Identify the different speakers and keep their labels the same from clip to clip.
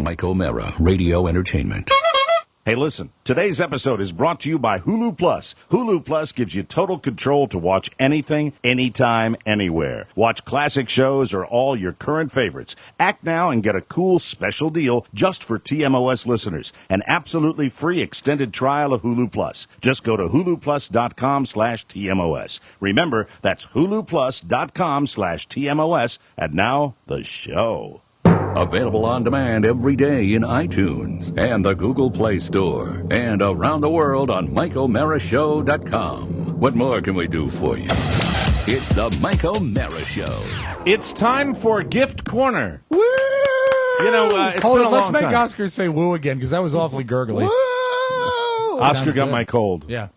Speaker 1: Mike O'Mara, Radio Entertainment.
Speaker 2: Hey, listen, today's episode is brought to you by Hulu Plus. Hulu Plus gives you total control to watch anything, anytime, anywhere. Watch classic shows or all your current favorites. Act now and get a cool special deal just for TMOS listeners. An absolutely free extended trial of Hulu Plus. Just go to huluplus.com/TMOS. Remember, that's huluplus.com/TMOS. And now, the show.
Speaker 1: Available on demand every day in iTunes and the Google Play Store and around the world on MikeO'MaraShow.com. What more can we do for you? It's the Mike O'Mara Show.
Speaker 2: It's time for Gift Corner.
Speaker 3: Woo!
Speaker 2: You know, it's
Speaker 3: Hold
Speaker 2: been
Speaker 3: on,
Speaker 2: a
Speaker 3: let's
Speaker 2: long
Speaker 3: make
Speaker 2: time.
Speaker 3: Oscar say woo again, because that was awfully gurgly.
Speaker 2: Woo! Oscar
Speaker 3: Sounds
Speaker 2: got
Speaker 3: good.
Speaker 2: my cold.
Speaker 3: Yeah.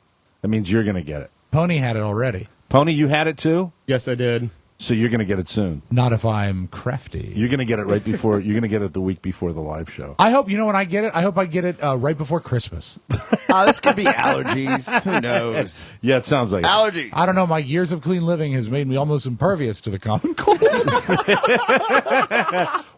Speaker 2: That means you're going to get it.
Speaker 3: Pony had it already.
Speaker 2: Pony, you had it too?
Speaker 4: Yes, I did.
Speaker 2: So you're going to get it soon.
Speaker 3: Not if I'm crafty.
Speaker 2: You're going to get it right before, you're going to get it the week before the live show.
Speaker 3: I hope, when I get it, I hope I get it right before Christmas.
Speaker 4: This could be allergies. Who knows?
Speaker 2: Yeah, it sounds like it.
Speaker 4: Allergies.
Speaker 3: I don't know, my years of clean living has made me almost impervious to the common cold.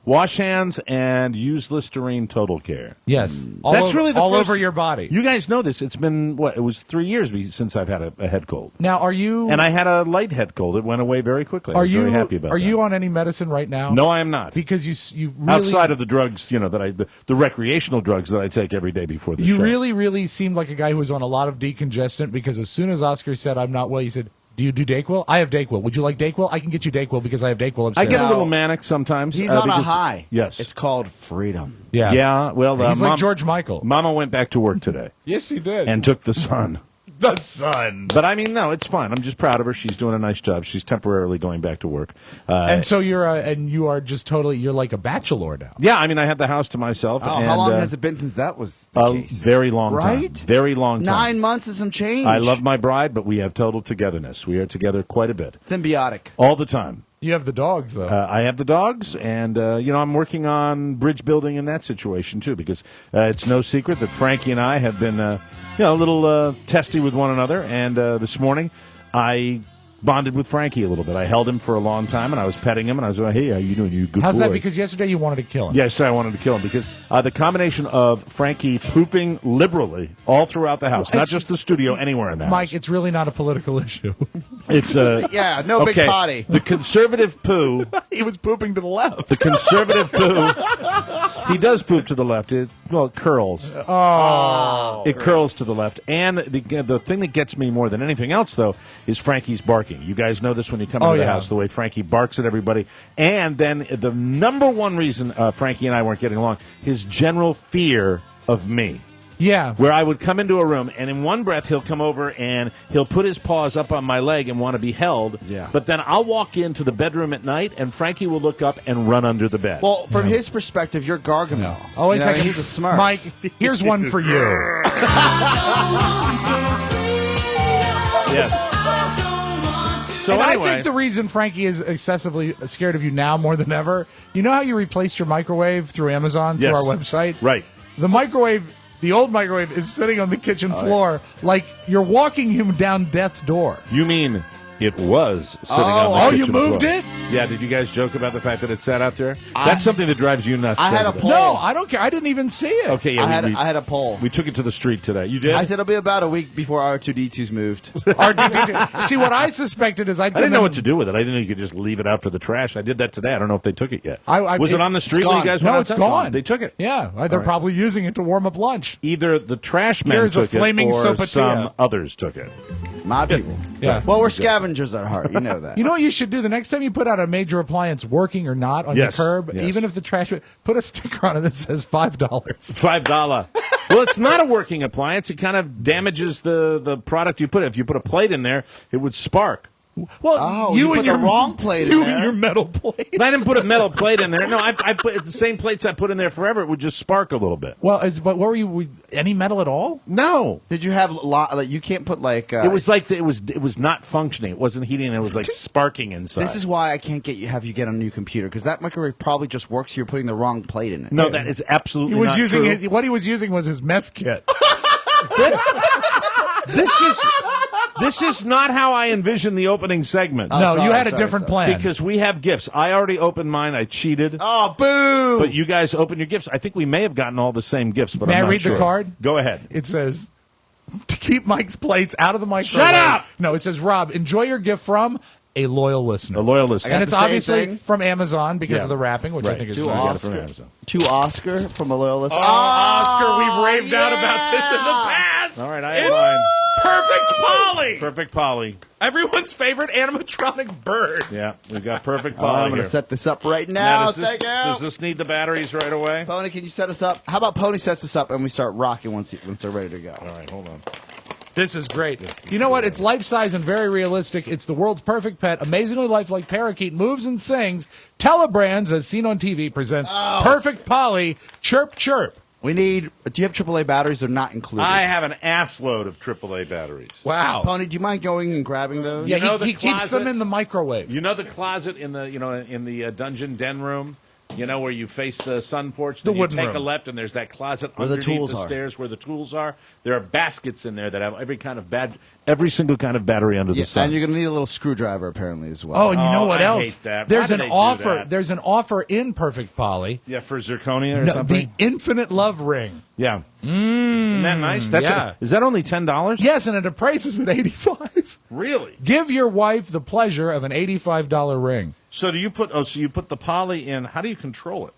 Speaker 2: Wash hands and use Listerine Total Care.
Speaker 3: Yes.
Speaker 2: That's really the
Speaker 3: all
Speaker 2: first-
Speaker 3: over your body.
Speaker 2: You guys know this. It's been, it was 3 years since I've had a head cold.
Speaker 3: Now, are you...
Speaker 2: And I had a light head cold. It went away very quickly. I was very happy about
Speaker 3: Are
Speaker 2: that.
Speaker 3: you on any medicine right now?
Speaker 2: No, I am not.
Speaker 3: Because you really...
Speaker 2: Outside of the drugs, that the recreational drugs that I take every day before the show.
Speaker 3: You really seemed like a guy who was on a lot of decongestant, because as soon as Oscar said, I'm not well, you said, do you do Dayquil? I have Dayquil. Would you like Dayquil? I can get you Dayquil because I have Dayquil upstairs.
Speaker 2: I get a little manic sometimes.
Speaker 4: He's on a
Speaker 2: because-
Speaker 4: high.
Speaker 2: Yes.
Speaker 4: It's called freedom.
Speaker 3: Yeah.
Speaker 2: Yeah, well,
Speaker 3: He's like George Michael.
Speaker 2: Mama went back to work today
Speaker 3: Yes, she did.
Speaker 2: and took the son.
Speaker 3: the sun.
Speaker 2: But I mean, no, it's fine. I'm just proud of her. She's doing a nice job. She's temporarily going back to work.
Speaker 3: And so you are just totally, you're like a bachelor now.
Speaker 2: Yeah, I mean, I had the house to myself.
Speaker 4: Oh,
Speaker 2: and,
Speaker 4: how long has it been since that was the
Speaker 2: a
Speaker 4: case?
Speaker 2: very long time.
Speaker 4: Right?
Speaker 2: Very long time.
Speaker 4: 9 months and some change.
Speaker 2: I love my bride, but we have total togetherness. We are together quite a bit.
Speaker 4: Symbiotic.
Speaker 2: All the time.
Speaker 3: You have the dogs, though.
Speaker 2: I have the dogs, and, I'm working on bridge building in that situation, too, because it's no secret that Frankie and I have been, a little testy with one another, and this morning I bonded with Frankie a little bit. I held him for a long time, and I was petting him, and I was like, hey, how you doing? You good
Speaker 3: How's
Speaker 2: boy.
Speaker 3: that? Because yesterday you wanted to kill him.
Speaker 2: Yes, I wanted to kill him because the combination of Frankie pooping liberally all throughout the house, not just the studio, anywhere in the
Speaker 3: Mike,
Speaker 2: house.
Speaker 3: it's really not a political issue.
Speaker 2: It's
Speaker 4: Yeah, no big potty.
Speaker 2: The conservative poo.
Speaker 3: He was pooping to the left.
Speaker 2: The conservative poo. He does poop to the left. It curls.
Speaker 3: Oh.
Speaker 2: It curls to the left. And the thing that gets me more than anything else, though, is Frankie's barking. You guys know this when you come into the house, the way Frankie barks at everybody. And then the number one reason Frankie and I weren't getting along, his general fear of me.
Speaker 3: Yeah.
Speaker 2: Where I would come into a room, and in one breath he'll come over and he'll put his paws up on my leg and want to be held.
Speaker 4: Yeah.
Speaker 2: But then I'll walk into the bedroom at night, and Frankie will look up and run under the bed.
Speaker 4: Well, from his perspective, you're Gargamel.
Speaker 3: Oh, wait a second.
Speaker 4: He's a smart.
Speaker 3: Mike, here's one for you.
Speaker 2: Yes. So
Speaker 3: And
Speaker 2: anyway,
Speaker 3: I think the reason Frankie is excessively scared of you now more than ever, you know how you replaced your microwave through Amazon, through
Speaker 2: Yes.
Speaker 3: our website?
Speaker 2: Right.
Speaker 3: The microwave, the old microwave, is sitting on the kitchen floor like you're walking him down death's door.
Speaker 2: You mean it was sitting on the
Speaker 3: Oh,
Speaker 2: kitchen
Speaker 3: you moved
Speaker 2: floor.
Speaker 3: it?
Speaker 2: Yeah, did you guys joke about the fact that it sat out there? That's something that drives you nuts.
Speaker 4: I had
Speaker 2: doesn't
Speaker 4: a
Speaker 2: it?
Speaker 4: poll.
Speaker 3: No, I don't care. I didn't even see it.
Speaker 2: Okay, yeah,
Speaker 4: I had a poll.
Speaker 2: we took it to the street today. You did?
Speaker 4: I said it'll be about a week before R2D2's moved.
Speaker 3: See, what I suspected is
Speaker 2: I didn't know what to do with it. I didn't know you could just leave it out for the trash. I did that today. I don't know if they took it yet. Was it on the street when you guys went
Speaker 3: No,
Speaker 2: out
Speaker 3: it's
Speaker 2: there?
Speaker 3: gone.
Speaker 2: They took it.
Speaker 3: Yeah, they're probably using it to warm up lunch.
Speaker 2: Either the trash men
Speaker 3: Here's a
Speaker 2: took
Speaker 3: flaming
Speaker 2: it or
Speaker 3: sopapilla.
Speaker 2: some others took it.
Speaker 4: My people.
Speaker 3: Yeah.
Speaker 4: Well, we're scavengers at heart. You know that.
Speaker 3: You know what you should do? The next time you put out a major appliance, working or not, on
Speaker 2: Yes,
Speaker 3: your curb,
Speaker 2: yes.
Speaker 3: even if the trash, put a sticker on it that says $5.
Speaker 2: $5. Well, it's not a working appliance. It kind of damages the product you put. If you put a plate in there, it would spark.
Speaker 3: Well,
Speaker 4: you
Speaker 3: and
Speaker 4: put
Speaker 3: your
Speaker 4: the wrong plate in
Speaker 3: you
Speaker 4: there.
Speaker 3: and your metal plate.
Speaker 2: But I didn't put a metal plate in there. No, I put the same plates I put in there forever. It would just spark a little bit.
Speaker 3: Well, but what were you? Any metal at all?
Speaker 2: No.
Speaker 4: Did you have like you can't put like
Speaker 2: It was like it was not functioning. It wasn't heating. It was like sparking inside.
Speaker 4: This is why I can't have you get a new computer because that microwave probably just works. You're putting the wrong plate in it.
Speaker 2: no, that is absolutely
Speaker 3: He was
Speaker 2: not
Speaker 3: using
Speaker 2: true.
Speaker 3: what he was using was his mess kit.
Speaker 2: This is not how I envisioned the opening segment.
Speaker 3: No, you had a different plan.
Speaker 2: Because we have gifts. I already opened mine. I cheated.
Speaker 4: Oh, boo!
Speaker 2: But you guys open your gifts. I think we may have gotten all the same gifts, but
Speaker 3: May
Speaker 2: I'm
Speaker 3: I
Speaker 2: not
Speaker 3: read
Speaker 2: sure.
Speaker 3: the card?
Speaker 2: Go ahead.
Speaker 3: It says, to keep Mike's plates out of the microwave.
Speaker 2: Shut up!
Speaker 3: No, it says, Rob, enjoy your gift from a loyal listener.
Speaker 2: A loyal listener.
Speaker 3: And
Speaker 4: got
Speaker 3: it's
Speaker 4: the same
Speaker 3: obviously
Speaker 4: thing.
Speaker 3: from Amazon because
Speaker 2: Yeah.
Speaker 3: of the wrapping, which I
Speaker 2: Right.
Speaker 3: think is
Speaker 4: To
Speaker 3: very
Speaker 2: got it
Speaker 3: good.
Speaker 2: from
Speaker 4: Oscar.
Speaker 2: Amazon.
Speaker 4: To Oscar from a loyal listener.
Speaker 2: Oscar, we've raved out about this in the past. All right, I have mine.
Speaker 3: Perfect Polly!
Speaker 2: Perfect Polly.
Speaker 3: Everyone's favorite animatronic bird.
Speaker 2: Yeah, we've got Perfect
Speaker 4: Oh,
Speaker 2: Polly
Speaker 4: I'm going
Speaker 2: here.
Speaker 4: to set this up right now.
Speaker 2: Now, does this need the batteries right away?
Speaker 4: Pony, can you set us up? How about Pony sets us up and we start rocking once they're ready to go?
Speaker 2: All right, hold on.
Speaker 3: This is great. You know what? It's life-size and very realistic. It's the world's perfect pet. Amazingly lifelike parakeet moves and sings. Telebrands, as seen on TV, presents Perfect Polly. Chirp, chirp.
Speaker 4: We need. Do you have AAA batteries? They're not included.
Speaker 2: I have an ass load of AAA batteries.
Speaker 3: Wow.
Speaker 4: Pony, do you mind going and grabbing those?
Speaker 3: Yeah,
Speaker 2: You know
Speaker 3: he
Speaker 2: the
Speaker 3: keeps them
Speaker 2: closet?
Speaker 3: in the microwave.
Speaker 2: You know the closet in the dungeon den room? You know where you face the sun porch? Then
Speaker 3: The
Speaker 2: you
Speaker 3: wooden
Speaker 2: take
Speaker 3: room.
Speaker 2: a left and there's that closet
Speaker 4: Where the
Speaker 2: underneath
Speaker 4: tools
Speaker 2: the
Speaker 4: are.
Speaker 2: stairs where the tools are. There are baskets in there that have every single kind of battery under
Speaker 4: Yeah,
Speaker 2: the sun.
Speaker 4: and you're going to need a little screwdriver apparently as well.
Speaker 3: Oh, and you know what
Speaker 2: I
Speaker 3: else?
Speaker 2: hate that.
Speaker 3: There's
Speaker 2: Why
Speaker 3: an
Speaker 2: do they do
Speaker 3: offer.
Speaker 2: that?
Speaker 3: There's an offer in Perfect Polly.
Speaker 2: Yeah, for zirconia or
Speaker 3: No,
Speaker 2: something?
Speaker 3: the Infinite Love Ring.
Speaker 2: Yeah. Isn't that nice? That's
Speaker 3: yeah.
Speaker 2: is that only $10?
Speaker 3: Yes, and it prices at $85.
Speaker 2: Really?
Speaker 3: Give your wife the pleasure of an $85 ring.
Speaker 2: So do you put the poly in, how do you control it?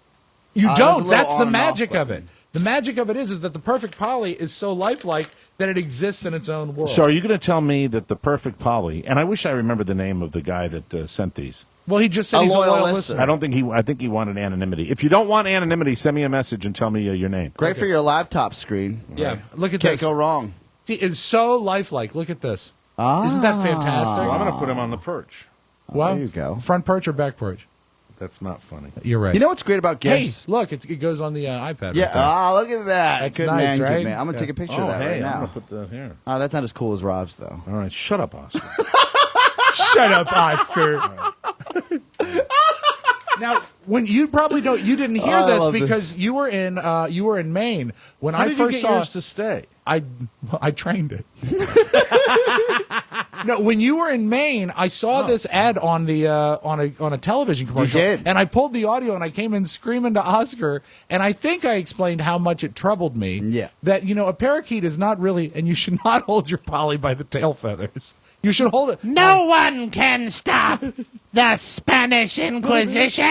Speaker 3: You
Speaker 4: there's a
Speaker 3: don't.
Speaker 4: little
Speaker 3: That's
Speaker 4: on
Speaker 3: the
Speaker 4: and off
Speaker 3: magic of
Speaker 4: button.
Speaker 3: it. The magic of it is that the Perfect Polly is so lifelike that it exists in its own world.
Speaker 2: So are you going to tell me that the perfect poly, and I wish I remembered the name of the guy that sent these.
Speaker 3: Well, he just said
Speaker 4: A
Speaker 3: he's a
Speaker 4: loyal
Speaker 3: loyal
Speaker 4: listener.
Speaker 3: listener.
Speaker 2: I think he wanted anonymity. If you don't want anonymity, send me a message and tell me your name.
Speaker 4: Great for your laptop screen.
Speaker 3: Yeah, look at
Speaker 4: Can't
Speaker 3: this.
Speaker 4: go wrong.
Speaker 3: See, it's so lifelike. Look at this. Isn't that fantastic?
Speaker 2: Well, I'm going to put him on the perch.
Speaker 3: Well,
Speaker 4: there you go.
Speaker 3: Front perch or back perch?
Speaker 2: That's not funny.
Speaker 3: You're right.
Speaker 4: You know what's great about
Speaker 3: hey,
Speaker 4: gifts?
Speaker 3: look, it goes on the iPad.
Speaker 4: Yeah.
Speaker 3: Right there.
Speaker 4: Look at that.
Speaker 3: That's
Speaker 4: Good
Speaker 3: nice,
Speaker 4: man,
Speaker 3: right?
Speaker 4: good man. I'm going to take a picture of that right
Speaker 2: I'm
Speaker 4: now.
Speaker 2: going to put the here.
Speaker 4: That's not as cool as Rob's, though.
Speaker 2: All right, shut up, Oscar.
Speaker 3: Shut up, Oscar. Now, when you probably don't, you didn't hear
Speaker 4: I
Speaker 3: this
Speaker 4: love
Speaker 3: because
Speaker 4: this.
Speaker 3: you were in Maine when
Speaker 2: How
Speaker 3: I
Speaker 2: did
Speaker 3: first
Speaker 2: you get
Speaker 3: saw.
Speaker 2: yours to stay?
Speaker 3: I trained it. No, when you were in Maine, I saw this ad on the on a television commercial.
Speaker 4: You did.
Speaker 3: And I pulled the audio and I came in screaming to Oscar, and I think I explained how much it troubled me.
Speaker 4: Yeah.
Speaker 3: That a parakeet is not really, and you should not hold your polly by the tail feathers. You should hold it.
Speaker 5: No one can stop the Spanish Inquisition.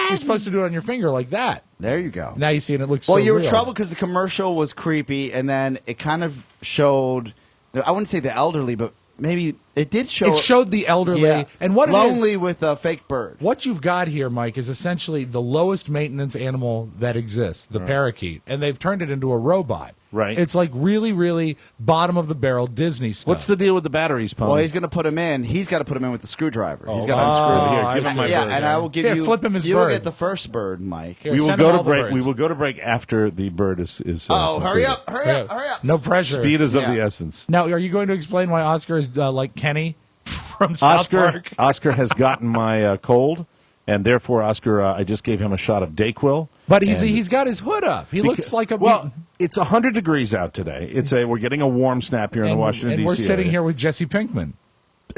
Speaker 3: You're supposed to do it on your finger like that.
Speaker 4: There you go.
Speaker 3: Now you see, and it looks
Speaker 4: Well,
Speaker 3: so
Speaker 4: you were
Speaker 3: real.
Speaker 4: troubled because the commercial was creepy, and then it kind of showed. I wouldn't say the elderly, but maybe it did show.
Speaker 3: It showed the elderly,
Speaker 4: Yeah.
Speaker 3: and what
Speaker 4: lonely
Speaker 3: it is,
Speaker 4: with a fake bird.
Speaker 3: what you've got here, Mike, is essentially the lowest maintenance animal that exists, the parakeet, and they've turned it into a robot.
Speaker 2: Right.
Speaker 3: It's like really, really bottom of the barrel Disney stuff.
Speaker 2: What's the deal with the batteries, Pony?
Speaker 4: Well, he's going to put him in. He's got to put him in with the screwdriver. He's got to
Speaker 2: Oh,
Speaker 4: unscrew
Speaker 2: here,
Speaker 4: it.
Speaker 2: give him my
Speaker 4: Yeah,
Speaker 2: bird.
Speaker 4: and I will give
Speaker 3: Here,
Speaker 4: you.
Speaker 3: flip him his
Speaker 4: you will
Speaker 3: bird.
Speaker 4: get the first bird, Mike.
Speaker 3: Here,
Speaker 2: We will
Speaker 3: send
Speaker 2: go
Speaker 3: him
Speaker 2: to
Speaker 3: all the
Speaker 2: break.
Speaker 3: birds.
Speaker 2: We will go to break after the bird is.
Speaker 4: Hurry
Speaker 2: completed.
Speaker 4: up! Hurry up! Hurry up!
Speaker 3: No pressure.
Speaker 2: Speed is of
Speaker 4: Yeah.
Speaker 2: the essence.
Speaker 3: Now, are you going to explain why Oscar is like Kenny from South
Speaker 2: Oscar
Speaker 3: Park?
Speaker 2: Oscar has gotten my cold, and therefore Oscar, I just gave him a shot of Dayquil.
Speaker 3: But
Speaker 2: And-
Speaker 3: he's got his hood up. He looks like a
Speaker 2: well. It's 100 degrees out today. We're getting a warm snap here in the Washington
Speaker 3: and
Speaker 2: D.C.
Speaker 3: we're sitting
Speaker 2: area.
Speaker 3: here with Jesse Pinkman.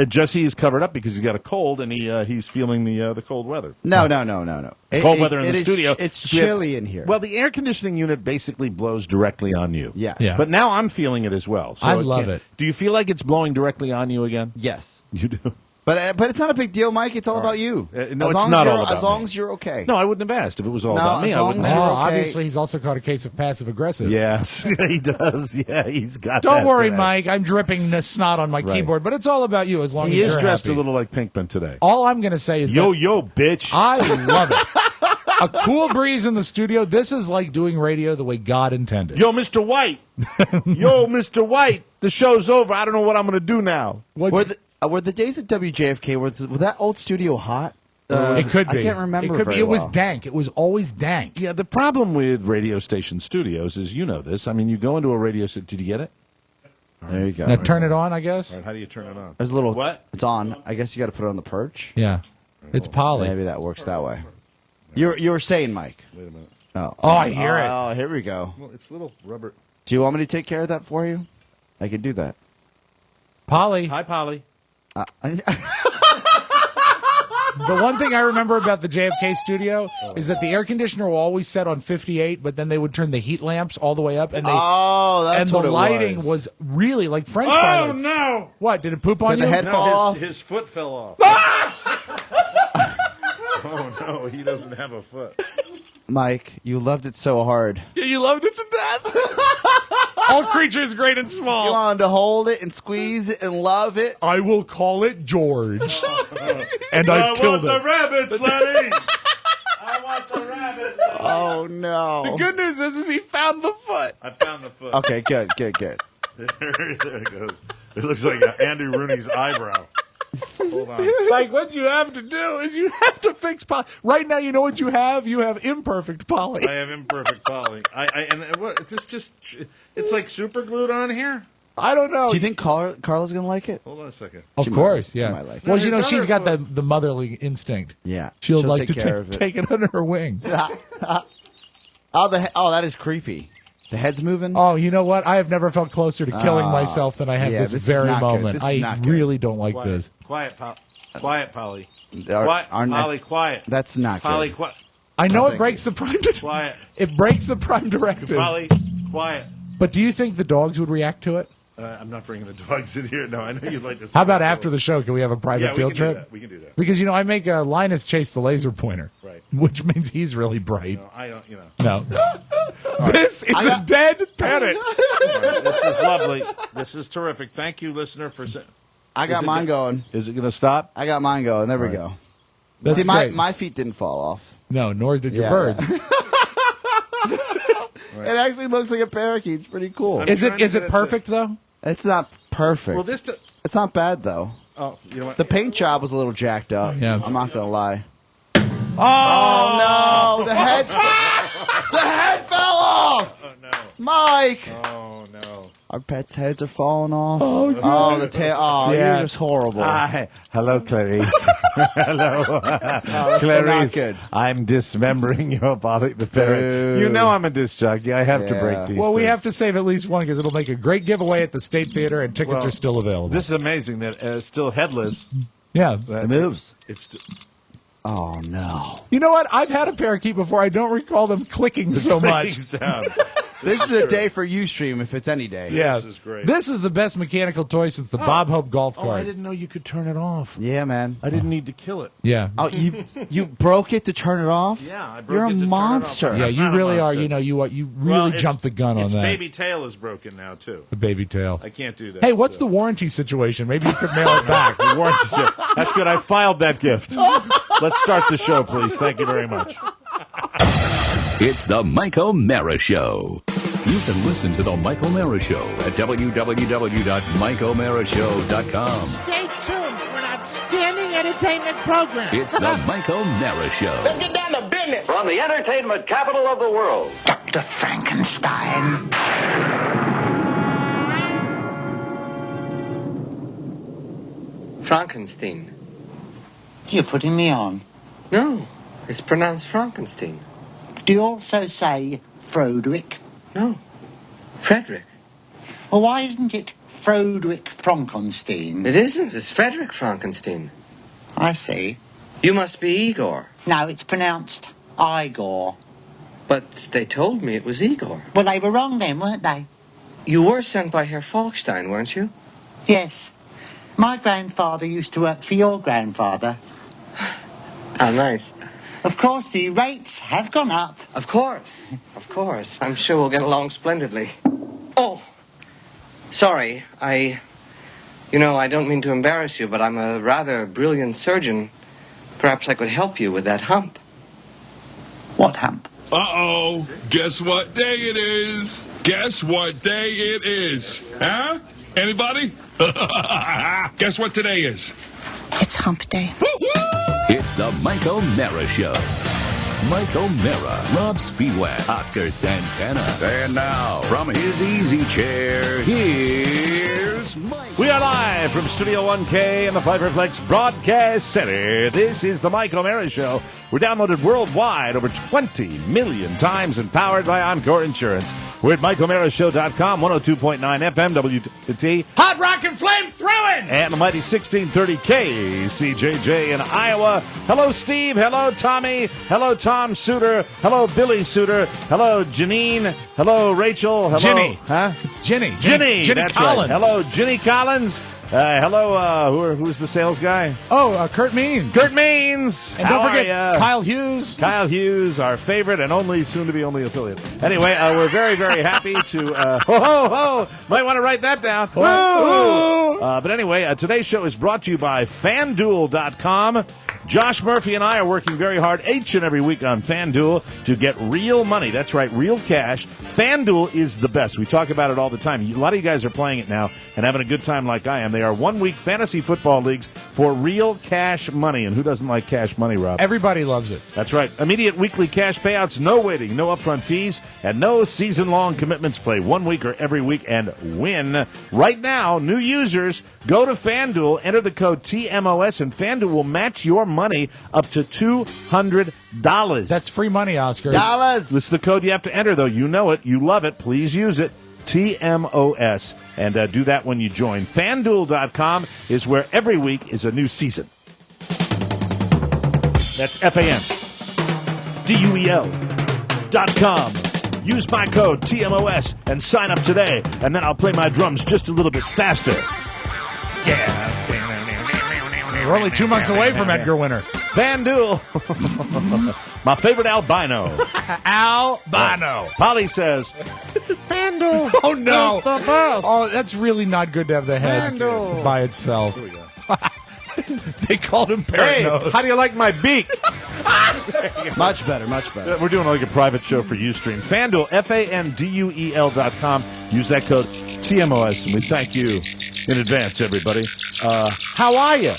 Speaker 2: Jesse is covered up because he's got a cold, and he's feeling the cold weather.
Speaker 4: No.
Speaker 2: Cold weather in the
Speaker 4: is-
Speaker 2: studio.
Speaker 4: It's
Speaker 2: We have-
Speaker 4: chilly in here.
Speaker 2: Well, the air conditioning unit basically blows directly on you.
Speaker 4: Yes.
Speaker 3: Yeah.
Speaker 2: But now I'm feeling it as well. So
Speaker 3: I love
Speaker 2: can't-
Speaker 3: it.
Speaker 2: Do you feel like it's blowing directly on you again?
Speaker 4: Yes.
Speaker 2: You do.
Speaker 4: But it's not a big deal, Mike. It's all about you.
Speaker 2: No,
Speaker 4: As
Speaker 2: it's
Speaker 4: long as
Speaker 2: not
Speaker 4: you're-
Speaker 2: all about
Speaker 4: As long
Speaker 2: me.
Speaker 4: as you're okay.
Speaker 2: No, I wouldn't have asked if it was all
Speaker 4: No,
Speaker 2: about me.
Speaker 4: as
Speaker 2: I
Speaker 4: long
Speaker 2: wouldn't.
Speaker 4: as
Speaker 3: Oh,
Speaker 4: you're
Speaker 2: have.
Speaker 4: okay.
Speaker 3: obviously, he's also caught a case of passive aggressive.
Speaker 2: Yes, he does. Yeah, he's got.
Speaker 3: Don't
Speaker 2: that
Speaker 3: worry,
Speaker 2: today.
Speaker 3: Mike. I'm dripping the snot on my
Speaker 2: Right.
Speaker 3: keyboard, but it's all about you as long
Speaker 2: He
Speaker 3: as
Speaker 2: is
Speaker 3: you're
Speaker 2: dressed
Speaker 3: happy.
Speaker 2: a little like Pinkman today.
Speaker 3: All I'm going to say is
Speaker 2: Yo,
Speaker 3: that
Speaker 2: yo, bitch.
Speaker 3: I love it. A cool breeze in the studio. This is like doing radio the way God intended.
Speaker 2: Yo, Mr. White. Yo, Mr. White. The show's over. I don't know what I'm going to do now.
Speaker 4: Were the days at WJFK, was that old studio hot?
Speaker 3: It could be.
Speaker 4: I can't remember
Speaker 3: It could be.
Speaker 4: very
Speaker 3: It was
Speaker 4: well.
Speaker 3: dank. It was always dank.
Speaker 2: Yeah, the problem with radio station studios is, you know this. I mean, you go into a radio station. Did you get it?
Speaker 4: There you go.
Speaker 3: Now turn it on, I guess.
Speaker 2: All right, how do you turn it on?
Speaker 4: There's a little.
Speaker 2: What?
Speaker 4: It's on. I guess you got to put it on the perch.
Speaker 3: Yeah, it's Polly.
Speaker 4: Maybe that works that way. You were saying, Mike.
Speaker 2: Wait a minute.
Speaker 4: Oh,
Speaker 3: Oh, I hear it.
Speaker 4: Oh, here we go.
Speaker 2: Well, it's little rubber.
Speaker 4: Do you want me to take care of that for you? I could do that.
Speaker 3: Polly.
Speaker 2: Hi, Polly.
Speaker 3: The one thing I remember about the JFK studio is that the air conditioner will always set on 58, but then they would turn the heat lamps all the way up, and
Speaker 4: that's
Speaker 3: the
Speaker 4: what it
Speaker 3: lighting was really like French fry lights.
Speaker 2: No!
Speaker 3: What, did it poop on
Speaker 4: Did
Speaker 3: you?
Speaker 4: the head fall off?
Speaker 2: His foot fell off. Oh, no, he doesn't have a foot.
Speaker 4: Mike, you loved it so hard.
Speaker 3: Yeah, you loved it to death. All creatures great and
Speaker 4: You
Speaker 3: small.
Speaker 4: wanted to hold it and squeeze it and love it.
Speaker 3: I will call it George. And I've killed
Speaker 2: the
Speaker 3: it.
Speaker 2: rabbits, Lenny! I want the rabbit, Lenny!
Speaker 4: Oh, no.
Speaker 3: The good news is he found the foot.
Speaker 2: I found the foot.
Speaker 4: Okay, good.
Speaker 2: There it goes. It looks like Andy Rooney's eyebrow. Hold on.
Speaker 3: Like, what you have to do is you have to fix Polly. Right now, you know what you have? You have imperfect Polly.
Speaker 2: I have imperfect Polly. And what? It's like super glued on here.
Speaker 3: I don't know.
Speaker 4: Do you think Carla's going to like it?
Speaker 2: Hold on a second.
Speaker 3: Of course, yeah.
Speaker 4: might like it.
Speaker 3: Well,
Speaker 2: No,
Speaker 3: you know,
Speaker 2: his
Speaker 3: she's
Speaker 2: other
Speaker 3: got the motherly instinct.
Speaker 4: Yeah.
Speaker 3: She'll like
Speaker 4: take
Speaker 3: to
Speaker 4: care of it.
Speaker 3: take it under her wing.
Speaker 4: Oh, that is creepy. The head's moving.
Speaker 3: Oh, you know what? I have never felt closer to killing myself than I have
Speaker 4: yeah,
Speaker 3: this
Speaker 4: this is
Speaker 3: very
Speaker 4: not good.
Speaker 3: moment.
Speaker 4: This is
Speaker 3: I
Speaker 4: not good.
Speaker 3: really don't like
Speaker 2: Quiet.
Speaker 3: this.
Speaker 2: Quiet, Polly.
Speaker 4: Our-
Speaker 2: Polly, quiet.
Speaker 4: That's not
Speaker 2: Polly,
Speaker 4: good.
Speaker 2: quiet.
Speaker 3: I know
Speaker 4: Nothing.
Speaker 3: it breaks the prime.
Speaker 2: Quiet.
Speaker 3: It breaks the prime directive.
Speaker 2: Polly, quiet.
Speaker 3: But do you think the dogs would react to it?
Speaker 2: I'm not bringing the dogs in here. No, I know you'd like to.
Speaker 3: How about after the show? Can we have a private field trip?
Speaker 2: We can do that.
Speaker 3: Because, you know, I make Linus chase the laser pointer.
Speaker 2: Right.
Speaker 3: Which means he's really bright.
Speaker 2: No, I don't. You know.
Speaker 3: No. This is a dead parrot.
Speaker 2: All right, this is lovely. This is terrific. Thank you, listener, for.
Speaker 4: I got mine going.
Speaker 2: Is it going to stop?
Speaker 4: I got mine going. There we go.
Speaker 3: That's
Speaker 4: See,
Speaker 3: great.
Speaker 4: my feet didn't fall off.
Speaker 3: No, nor did your
Speaker 4: Yeah.
Speaker 3: birds.
Speaker 4: It actually looks like a parakeet. It's pretty cool.
Speaker 3: Is
Speaker 2: trying
Speaker 3: it
Speaker 2: to
Speaker 3: is
Speaker 2: get
Speaker 3: it
Speaker 2: it
Speaker 3: perfect, though?
Speaker 4: It's not perfect.
Speaker 2: Well, this.
Speaker 4: It's not bad, though.
Speaker 2: Oh, you know what?
Speaker 4: The paint job was a little jacked up.
Speaker 3: Yeah.
Speaker 4: I'm not going to lie.
Speaker 3: Oh,
Speaker 4: No, the head fell off.
Speaker 2: Oh no.
Speaker 4: Mike.
Speaker 2: Oh no.
Speaker 4: Our pets' heads are falling off. Oh, the tail. Oh,
Speaker 3: Yeah.
Speaker 4: you're just horrible.
Speaker 6: Hi. Hello, Clarice. Hello.
Speaker 4: That's
Speaker 6: Clarice,
Speaker 4: not good.
Speaker 6: I'm dismembering your body, the parrot.
Speaker 4: Boo.
Speaker 6: You know I'm a disc jockey. I have to
Speaker 4: Yeah.
Speaker 6: break these
Speaker 3: Well, we
Speaker 6: things.
Speaker 3: have to save at least one because it'll make a great giveaway at the State Theater, and tickets
Speaker 6: Well,
Speaker 3: are still available.
Speaker 6: This is amazing that it's still headless.
Speaker 3: Yeah.
Speaker 4: It moves.
Speaker 6: It's
Speaker 4: Oh, no.
Speaker 3: You know what? I've had a parakeet before. I don't recall them clicking so much.
Speaker 6: sound.
Speaker 4: This is a day for Ustream if it's any day.
Speaker 3: Yeah.
Speaker 2: This is great.
Speaker 3: This is the best mechanical toy since the Bob Hope golf
Speaker 6: Oh, I
Speaker 3: cart.
Speaker 6: didn't know you could turn it off.
Speaker 4: Yeah, man.
Speaker 6: I didn't need to kill it.
Speaker 3: Yeah.
Speaker 4: Oh, you broke it to turn it off?
Speaker 2: Yeah, I broke
Speaker 4: You're
Speaker 2: it
Speaker 4: a
Speaker 2: to turn it off.
Speaker 4: monster.
Speaker 3: Yeah,
Speaker 2: I'm
Speaker 3: you
Speaker 2: not a
Speaker 3: really are.
Speaker 2: monster.
Speaker 3: You know, you
Speaker 2: Well,
Speaker 3: really
Speaker 2: it's-
Speaker 3: jumped the gun on
Speaker 2: its
Speaker 3: that.
Speaker 2: baby tail is broken now too.
Speaker 3: The baby tail.
Speaker 2: I can't do that.
Speaker 3: Hey, what's the warranty situation? Maybe you could mail it back.
Speaker 6: The warranty said, that's good. I filed that gift. Let's start the show, please. Thank you very much.
Speaker 1: It's the Mike O'Mara Show. You can listen to the Mike O'Mara Show at www.mikeomarashow.com.
Speaker 5: Stay tuned for an outstanding entertainment program.
Speaker 1: It's the Mike O'Mara Show.
Speaker 7: Get down to business.
Speaker 8: From the entertainment capital of the world.
Speaker 5: Dr. Frankenstein.
Speaker 9: Frankenstein.
Speaker 10: You're putting me on.
Speaker 9: No, it's pronounced Frankenstein.
Speaker 10: Do you also say Froderick?
Speaker 9: No, Frederick.
Speaker 10: Well, why isn't it Froderick Frankenstein?
Speaker 9: It isn't. It's Frederick Frankenstein.
Speaker 10: I see.
Speaker 9: You must be Igor.
Speaker 10: No, it's pronounced Igor.
Speaker 9: But they told me it was Igor.
Speaker 10: Well, they were wrong then, weren't they?
Speaker 9: You were sent by Herr Falkstein, weren't you?
Speaker 10: Yes. My grandfather used to work for your grandfather.
Speaker 9: How nice.
Speaker 10: Of course, the rates have gone up.
Speaker 9: Of course. Of course. I'm sure we'll get along splendidly. Oh, sorry. I don't mean to embarrass you, but I'm a rather brilliant surgeon. Perhaps I could help you with that hump.
Speaker 10: What hump?
Speaker 11: Uh-oh. Guess what day it is? Guess what day it is? Huh? Anybody? Guess what today is?
Speaker 12: It's hump day.
Speaker 1: It's the Mike O'Mara Show. Mike O'Mara, Rob Speedwagon, Oscar Santana. And now, from his easy chair, here's Mike.
Speaker 2: We are live Live from Studio 1K in the Fiberflex Broadcast Center, this is the Mike O'Mara Show. We're downloaded worldwide over 20 million times and powered by Encore Insurance. We're at MikeO'MaraShow.com, 102.9 FM, WT.
Speaker 3: Hot rock and flame throwing!
Speaker 2: And the mighty 1630 KCJJ in Iowa. Hello, Steve. Hello, Tommy. Hello, Tom Suter. Hello, Billy Suter. Hello, Janine. Hello, Rachel. Hello.
Speaker 3: Ginny.
Speaker 2: Huh?
Speaker 3: It's Ginny.
Speaker 2: Ginny.
Speaker 3: That's
Speaker 2: Collins.
Speaker 3: right.
Speaker 2: Hello, Ginny Collins. Hello, who's the sales guy?
Speaker 3: Kurt Means.
Speaker 2: Kurt Means.
Speaker 3: And don't forget Kyle Hughes.
Speaker 2: Kyle Hughes, our favorite and soon-to-be only affiliate. Anyway, we're very, very happy to... might want to write that down. But anyway, today's show is brought to you by FanDuel.com. Josh Murphy and I are working very hard each and every week on FanDuel to get real money. That's right, real cash. FanDuel is the best. We talk about it all the time. A lot of you guys are playing it now and having a good time like I am. They are one-week fantasy football leagues for real cash money. And who doesn't like cash money, Rob?
Speaker 3: Everybody loves it.
Speaker 2: That's right. Immediate weekly cash payouts, no waiting, no upfront fees, and no season-long commitments. Play 1 week or every week and win. Right now, new users, go to FanDuel, enter the code TMOS, and FanDuel will match your money up to $200.
Speaker 3: That's free money, Oscar.
Speaker 4: Dollars.
Speaker 2: This is the code you have to enter, though. You know it. You love it. Please use it. TMOS. And do that when you join. FanDuel.com is where every week is a new season. That's FanDuel.com. Use my code TMOS and sign up today. And then I'll play my drums just a little bit faster. Yeah.
Speaker 3: We're only 2 months away from Edgar Winter.
Speaker 2: FanDuel. My favorite albino.
Speaker 3: Albino.
Speaker 2: Polly says, FanDuel.
Speaker 3: Oh, no.
Speaker 2: is the best.
Speaker 3: Oh, that's really not good to have the head
Speaker 2: FanDuel.
Speaker 3: by itself.
Speaker 2: Here we go.
Speaker 3: They called him
Speaker 2: Hey,
Speaker 3: Parrot
Speaker 2: how do you like my beak?
Speaker 4: Much better, much better.
Speaker 2: We're doing like a private show for Ustream. FanDuel, FanDuel.com. Use that code TMOS, and we thank you in advance, everybody. How are you?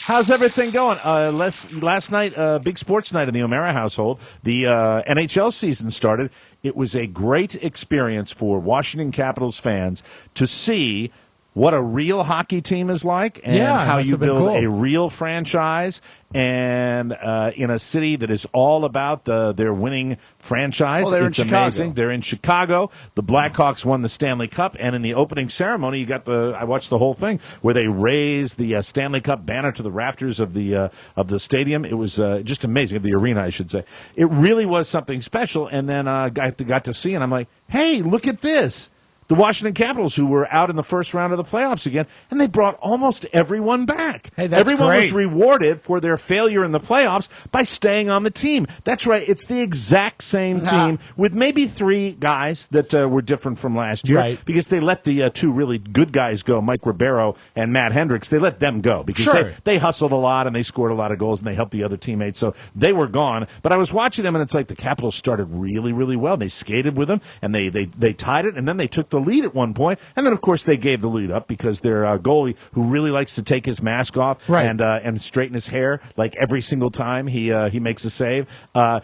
Speaker 2: How's everything going? Last night, big sports night in the O'Mara household. The NHL season started. It was a great experience for Washington Capitals fans to see what a real hockey team is like and how you build a real franchise and in a city that is all about their winning franchise.
Speaker 4: Oh, they're
Speaker 2: it's
Speaker 4: in Chicago.
Speaker 2: amazing. They're in Chicago. The Blackhawks won the Stanley Cup, and in the opening ceremony, you got I watched the whole thing where they raised the Stanley Cup banner to the rafters of the stadium. It was just amazing, of the arena, I should say. It really was something special, and then I got to see, and I'm like, hey, look at this. The Washington Capitals, who were out in the first round of the playoffs again, and they brought almost everyone back.
Speaker 3: Hey, that's
Speaker 2: everyone
Speaker 3: great.
Speaker 2: was rewarded for their failure in the playoffs by staying on the team. That's right. It's the exact same team with maybe 3 guys that were different from last year.
Speaker 3: Right.
Speaker 2: Because they let the 2 really good guys go, Mike Ribeiro and Matt Hendricks. They let them go because they hustled a lot and they scored a lot of goals and they helped the other teammates. So they were gone. But I was watching them, and it's like the Capitals started really, really well. They skated with them, and they tied it, and then they took the lead at one point, and then of course they gave the lead up because their goalie, who really likes to take his mask off and straighten his hair like every single time he makes a save,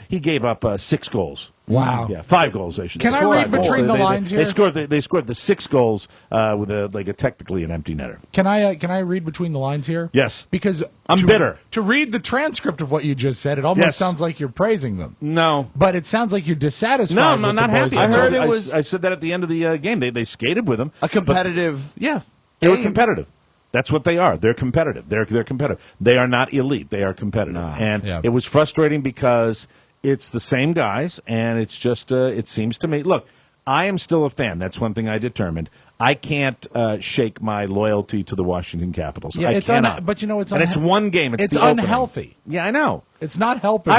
Speaker 2: he gave up 6 goals.
Speaker 3: Wow.
Speaker 2: Yeah, 5 goals, I should say.
Speaker 3: Can I read between the lines here?
Speaker 2: They scored the 6 goals with a technically an empty netter.
Speaker 3: Can I read between the lines here?
Speaker 2: Yes.
Speaker 3: Because
Speaker 2: I'm bitter.
Speaker 3: To read the transcript of what you just said, it almost sounds like you're praising them.
Speaker 2: No.
Speaker 3: But it sounds like you're dissatisfied.
Speaker 2: No,
Speaker 3: with
Speaker 2: I'm not
Speaker 3: the
Speaker 2: happy.
Speaker 3: boys.
Speaker 4: I heard it was-
Speaker 2: I said that at the end of the game. They skated with them.
Speaker 4: A competitive.
Speaker 2: They were competitive. That's what they are. They're competitive. They're competitive. They are not elite. They are competitive. It was frustrating because it's the same guys, and it's just it seems to me. Look, I am still a fan. That's one thing I determined. I can't shake my loyalty to the Washington Capitals.
Speaker 3: Yeah,
Speaker 2: I
Speaker 3: it's
Speaker 2: cannot.
Speaker 3: but you know it's
Speaker 2: and it's one game. It's the opening.
Speaker 3: Unhealthy.
Speaker 2: Yeah, I know.
Speaker 3: It's not helping.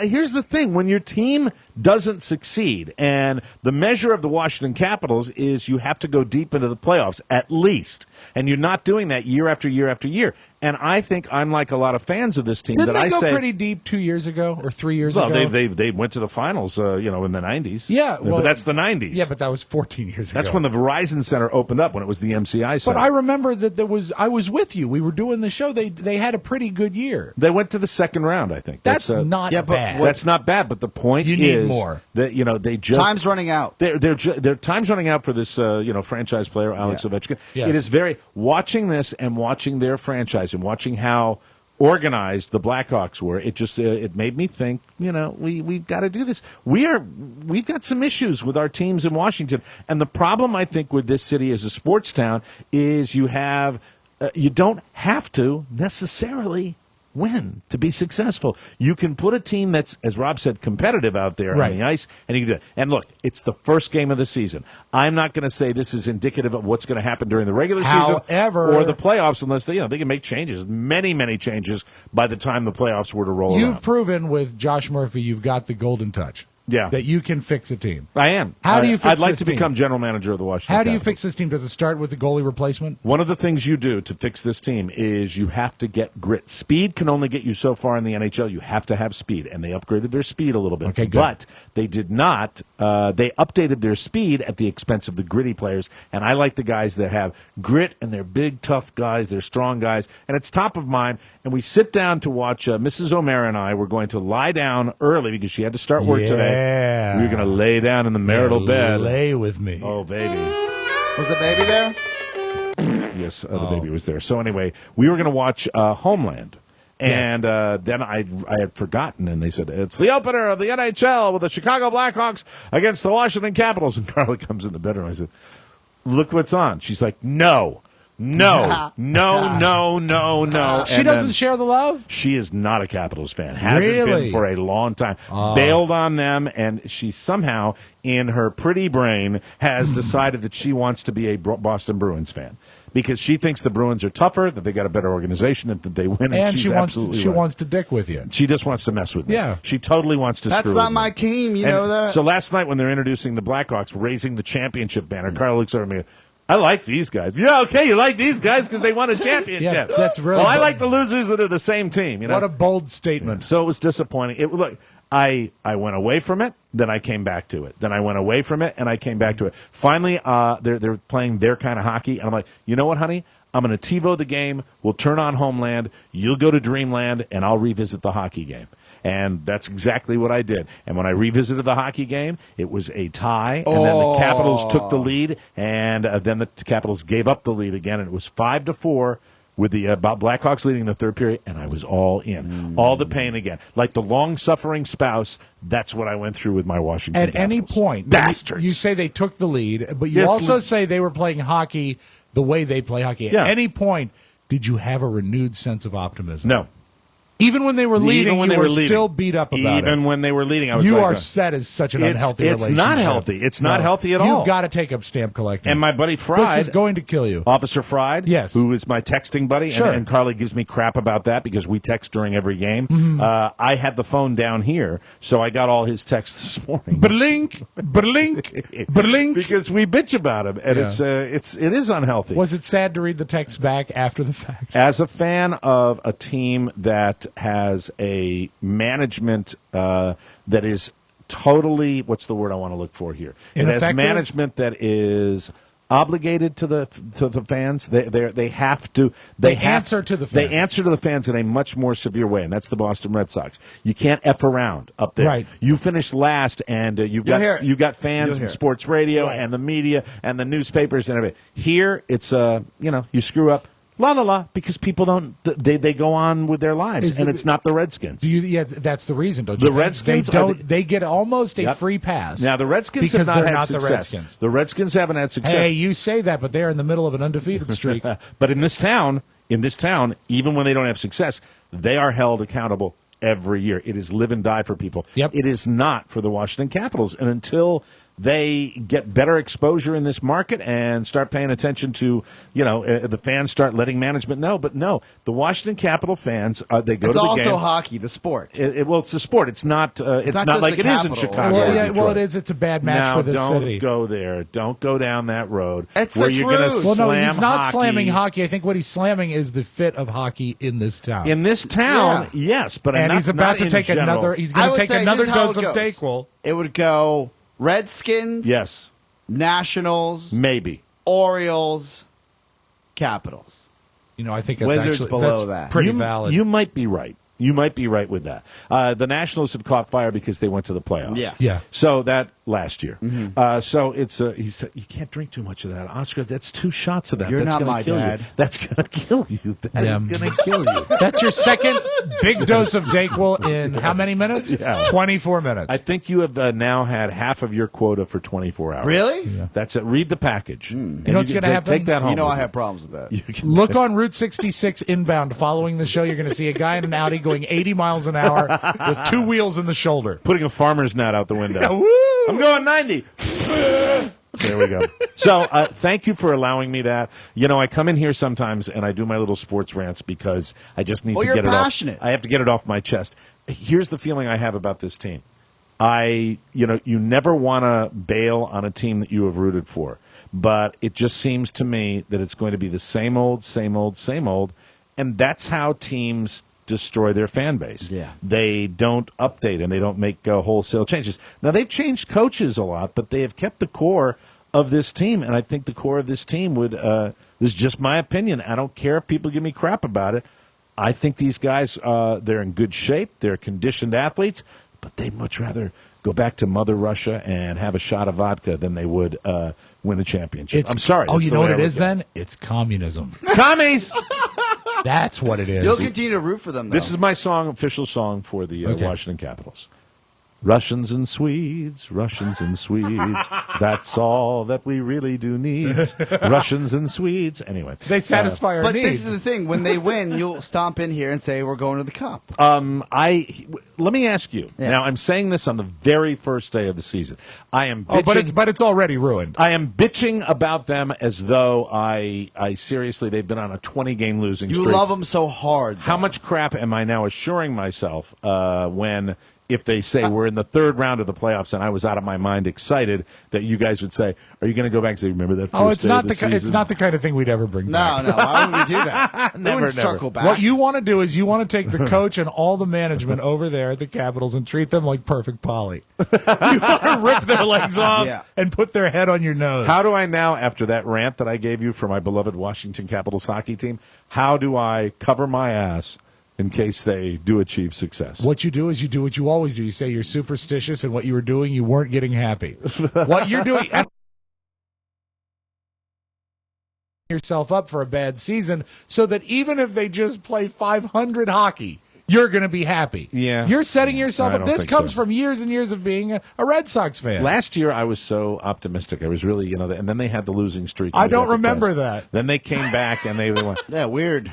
Speaker 2: Here's the thing: when your team doesn't succeed, and the measure of the Washington Capitals is you have to go deep into the playoffs at least, and you're not doing that year after year after year. And I think I'm like a lot of fans of this team.
Speaker 3: Didn't
Speaker 2: that
Speaker 3: they
Speaker 2: I
Speaker 3: go
Speaker 2: say
Speaker 3: pretty deep 2 years ago or 3 years ago?
Speaker 2: Well, they went to the finals, in the '90s.
Speaker 3: Yeah, well,
Speaker 2: but that's the '90s.
Speaker 3: Yeah, but that was 14 years ago.
Speaker 2: That's when the Verizon Center Center opened up when it was the MCI Center.
Speaker 3: But I remember that I was with you. We were doing the show. They had a pretty good year.
Speaker 2: They went to the second round, I think.
Speaker 3: That's not bad.
Speaker 2: That's not bad. But the point
Speaker 3: you
Speaker 2: is
Speaker 3: need more.
Speaker 2: That they just
Speaker 4: time's running out.
Speaker 2: Their time's running out for this franchise player Alex Ovechkin.
Speaker 3: Yes.
Speaker 2: It is watching this and watching their franchise and watching how organized the Blackhawks were. It just it made me think, we've got to do this. We've got some issues with our teams in Washington, and the problem I think with this city as a sports town is you don't have to necessarily win to be successful. You can put a team that's, as Rob said, competitive out there on the ice, and you can do it. And look, it's the first game of the season. I'm not going to say this is indicative of what's going to happen during the regular season or the playoffs, unless they can make changes, many changes by the time the playoffs were to roll around.
Speaker 3: You've proven with Josh Murphy you've got the golden touch.
Speaker 2: Yeah.
Speaker 3: That you can fix a team.
Speaker 2: I am.
Speaker 3: How do you fix
Speaker 2: I'd like
Speaker 3: this
Speaker 2: to
Speaker 3: team?
Speaker 2: become general manager of the Washington
Speaker 3: How do you
Speaker 2: Capitals.
Speaker 3: fix this team? Does it start with the goalie replacement?
Speaker 2: One of the things you do to fix this team is you have to get grit. Speed can only get you so far in the NHL. You have to have speed, and they upgraded their speed a little bit.
Speaker 3: Okay, good.
Speaker 2: But they did not. They updated their speed at the expense of the gritty players, and I like the guys that have grit, and they're big, tough guys. They're strong guys, and it's top of mind. And we sit down to watch Mrs. O'Mara and I. We're going to lie down early because she had to start work today. We're going to lay down in the marital bed.
Speaker 3: Lay with me.
Speaker 2: Oh, baby.
Speaker 4: Was the baby there?
Speaker 2: Yes, the baby was there. So anyway, we were going to watch Homeland. And then I had forgotten, and they said, it's the opener of the NHL with the Chicago Blackhawks against the Washington Capitals. And Carly comes in the bedroom. I said, look what's on. She's like, no. She
Speaker 3: doesn't share the love?
Speaker 2: She is not a Capitals fan. Hasn't
Speaker 3: Really?
Speaker 2: been for a long time. Bailed on them, and she somehow, in her pretty brain, has decided that she wants to be a Boston Bruins fan. Because she thinks the Bruins are tougher, that they got a better organization, and that they win. And
Speaker 3: she
Speaker 2: absolutely
Speaker 3: wants to dick with you.
Speaker 2: She just wants to mess with me.
Speaker 3: Yeah.
Speaker 2: She totally wants to screw
Speaker 4: That's not
Speaker 2: with
Speaker 4: my
Speaker 2: me.
Speaker 4: team, you know that?
Speaker 2: So last night when they're introducing the Blackhawks, raising the championship banner, Carl looks over at me. I like these guys. Yeah, okay, you like these guys because they won a championship.
Speaker 3: Yeah, that's really
Speaker 2: well, I like the losers that are the same team.
Speaker 3: What a bold statement.
Speaker 2: So it was disappointing. Look, I went away from it, then I came back to it. Then I went away from it, and I came back to it. Finally, they're playing their kind of hockey, and I'm like, you know what, honey? I'm going to TiVo the game. We'll turn on Homeland. You'll go to Dreamland, and I'll revisit the hockey game. And that's exactly what I did. And when I revisited the hockey game, it was a tie, and then the Capitals took the lead, and then the Capitals gave up the lead again, and it was 5-4 with the Blackhawks leading the third period, and I was all in. All the pain again. Like the long-suffering spouse, that's what I went through with my Washington
Speaker 3: At
Speaker 2: Capitals.
Speaker 3: any point,
Speaker 2: Bastards.
Speaker 3: you say they took the lead, but you
Speaker 2: Yes,
Speaker 3: also say they were playing hockey the way they play hockey.
Speaker 2: Yeah.
Speaker 3: At any point, did you have a renewed sense of optimism?
Speaker 2: No.
Speaker 3: Even when they were leading,
Speaker 2: Even when
Speaker 3: you
Speaker 2: they
Speaker 3: were
Speaker 2: were leading.
Speaker 3: still beat up about it.
Speaker 2: Even when they were leading, I was
Speaker 3: You
Speaker 2: like,
Speaker 3: are set as such an unhealthy
Speaker 2: it's
Speaker 3: relationship.
Speaker 2: not healthy. It's not healthy at all.
Speaker 3: You've got to take up stamp collecting.
Speaker 2: And my buddy Fried,
Speaker 3: this is going to kill you.
Speaker 2: Officer Fried,
Speaker 3: Yes.
Speaker 2: who is my texting buddy,
Speaker 3: Sure.
Speaker 2: and Carly gives me crap about that because we text during every game.
Speaker 3: Mm-hmm.
Speaker 2: I had the phone down here, so I got all his texts this morning.
Speaker 3: Blink, blink, blink.
Speaker 2: Because we bitch about him, and
Speaker 3: Yeah.
Speaker 2: it is unhealthy.
Speaker 3: Was it sad to read the text back after the fact?
Speaker 2: As a fan of a team that has a management that is totally, what's the word I want to look for here? It has
Speaker 3: Ineffective?
Speaker 2: management that is obligated to the fans. They have to. They
Speaker 3: answer to the fans.
Speaker 2: They answer to the fans in a much more severe way, and that's the Boston Red Sox. You can't f around up there.
Speaker 3: Right.
Speaker 2: You finish last, and you've got fans and sports radio and the media and the newspapers and everything. Here, it's you screw up. La la la, because people don't. They go on with their lives, and it's not the Redskins.
Speaker 3: That's the reason, don't you?
Speaker 2: The
Speaker 3: think?
Speaker 2: Redskins
Speaker 3: They don't. They get almost a free pass.
Speaker 2: Now the Redskins
Speaker 3: because
Speaker 2: have not
Speaker 3: they're
Speaker 2: had
Speaker 3: not
Speaker 2: success.
Speaker 3: the Redskins.
Speaker 2: The Redskins haven't had success.
Speaker 3: Hey, you say that, but they're in the middle of an undefeated streak.
Speaker 2: But in this town, even when they don't have success, they are held accountable every year. It is live and die for people.
Speaker 3: Yep.
Speaker 2: It is not for the Washington Capitals, and until they get better exposure in this market and start paying attention to, the fans start letting management know. But no, the Washington Capital fans, they go to the game.
Speaker 4: It's also hockey, the sport.
Speaker 2: It's the sport. It's not. It's not
Speaker 4: just
Speaker 2: like
Speaker 4: the
Speaker 2: it is in
Speaker 4: Capitals.
Speaker 2: Chicago.
Speaker 3: Well,
Speaker 2: or
Speaker 3: yeah,
Speaker 2: Detroit.
Speaker 3: well, it is. It's a bad match
Speaker 2: Now,
Speaker 3: for this
Speaker 2: don't
Speaker 3: city.
Speaker 2: go there. Don't go down that road.
Speaker 4: It's
Speaker 2: where
Speaker 4: the
Speaker 2: you're going to
Speaker 4: truth.
Speaker 3: Well, no,
Speaker 2: slam
Speaker 3: he's not
Speaker 2: hockey.
Speaker 3: slamming hockey. I think what he's slamming is the fit of hockey in this town.
Speaker 2: In this town, yes, but
Speaker 3: and
Speaker 2: not,
Speaker 3: he's about
Speaker 2: not
Speaker 3: to
Speaker 2: in
Speaker 3: take
Speaker 2: general.
Speaker 3: another. He's
Speaker 4: I
Speaker 3: going to
Speaker 4: would
Speaker 3: take
Speaker 4: say
Speaker 3: another
Speaker 4: this is how
Speaker 3: dose
Speaker 4: it
Speaker 3: of
Speaker 4: goes.
Speaker 3: Dayquil.
Speaker 4: It would go Redskins,
Speaker 2: Yes,
Speaker 4: Nationals,
Speaker 2: maybe.
Speaker 4: Orioles, Capitals.
Speaker 3: I think that's
Speaker 4: Wizards
Speaker 3: actually
Speaker 4: below
Speaker 3: that's
Speaker 4: that.
Speaker 3: pretty valid.
Speaker 2: You might be right. You might be right with that. The Nationals have caught fire because they went to the playoffs.
Speaker 4: Yes.
Speaker 3: Yeah.
Speaker 2: So that last year. So it's you can't drink too much of that, Oscar. That's 2 shots of that.
Speaker 4: You're
Speaker 2: that's
Speaker 4: not
Speaker 2: gonna
Speaker 4: my
Speaker 2: kill
Speaker 4: dad.
Speaker 2: You. That's gonna kill you. That is gonna kill you.
Speaker 3: That's your second big dose of Dayquil in how many minutes?
Speaker 2: Yeah.
Speaker 3: 24 minutes.
Speaker 2: I think you have now had half of your quota for 24 hours.
Speaker 4: Really?
Speaker 3: Yeah.
Speaker 2: That's it. Read the package. And
Speaker 3: You know what's
Speaker 2: can
Speaker 3: going to happen?
Speaker 2: Take that home.
Speaker 4: You know
Speaker 2: with
Speaker 4: I
Speaker 2: you.
Speaker 4: have problems with that.
Speaker 2: You can
Speaker 3: Look on Route 66 inbound following the show. You're going to see a guy in an Audi going 80 miles an hour with 2 wheels in the shoulder.
Speaker 2: putting a farmer's net out the window.
Speaker 3: Yeah, woo!
Speaker 2: I'm going 90. There we go. So thank you for allowing me that. I come in here sometimes and I do my little sports rants because I just need to
Speaker 4: you're
Speaker 2: get
Speaker 4: passionate.
Speaker 2: it off. I have to get it off my chest. Here's the feeling I have about this team. You never want to bail on a team that you have rooted for, but it just seems to me that it's going to be the same old, same old, same old, and that's how teams destroy their fan base.
Speaker 4: Yeah.
Speaker 2: They don't update and they don't make wholesale changes. Now, they've changed coaches a lot, but they have kept the core of this team, and I think the core of this team would this is just my opinion. I don't care if people give me crap about it. I think these guys, they're in good shape. They're conditioned athletes, but they'd much rather go back to Mother Russia and have a shot of vodka than they would win a championship. I'm sorry.
Speaker 3: Oh,
Speaker 2: That's
Speaker 3: you
Speaker 2: the
Speaker 3: know
Speaker 2: way
Speaker 3: what
Speaker 2: I
Speaker 3: it
Speaker 2: look
Speaker 3: is
Speaker 2: at
Speaker 3: then? It's communism.
Speaker 2: It's commies!
Speaker 3: That's what it is.
Speaker 4: You'll continue to root for them, though.
Speaker 2: This is my official song for the Washington Capitals. Russians and Swedes, Russians and Swedes. That's all that we really do need. Russians and Swedes. Anyway.
Speaker 3: They satisfy our
Speaker 4: But
Speaker 3: needs.
Speaker 4: this is the thing. When they win, you'll stomp in here and say, we're going to the Cup.
Speaker 2: Let me ask you.
Speaker 4: Yes.
Speaker 2: Now, I'm saying this on the very first day of the season. I am bitching.
Speaker 3: But it's already ruined.
Speaker 2: I am bitching about them as though I seriously, they've been on a 20-game losing
Speaker 4: You
Speaker 2: streak.
Speaker 4: love them so hard.
Speaker 2: How much crap am I now assuring myself if they say we're in the 3rd round of the playoffs and I was out of my mind excited that you guys would say, are you going to go back and say, remember that first
Speaker 3: It's
Speaker 2: day
Speaker 3: not
Speaker 2: of the season?
Speaker 3: it's not the kind of thing we'd ever bring back.
Speaker 4: No. Why would we do that?
Speaker 2: Never,
Speaker 4: we wouldn't circle back.
Speaker 3: What you want to do is you want to take the coach and all the management over there at the Capitals and treat them like perfect Polly. You want to rip their legs off and put their head on your nose.
Speaker 2: How do I now, after that rant that I gave you for my beloved Washington Capitals hockey team, how do I cover my ass in case they do achieve success?
Speaker 3: What you do is you do what you always do. You say you're superstitious, and what you were doing, you weren't getting happy. What you're doing, yourself up for a bad season, so that even if they just play 500 hockey, you're going to be happy.
Speaker 2: Yeah.
Speaker 3: You're setting yourself
Speaker 2: I
Speaker 3: up.
Speaker 2: don't
Speaker 3: This
Speaker 2: think
Speaker 3: comes
Speaker 2: so.
Speaker 3: from years and years of being a Red Sox fan.
Speaker 2: Last year, I was so optimistic. I was really, and then they had the losing streak.
Speaker 3: I
Speaker 2: and they
Speaker 3: don't
Speaker 2: got
Speaker 3: remember
Speaker 2: depressed.
Speaker 3: that.
Speaker 2: Then they came back and they went.
Speaker 4: Yeah, weird.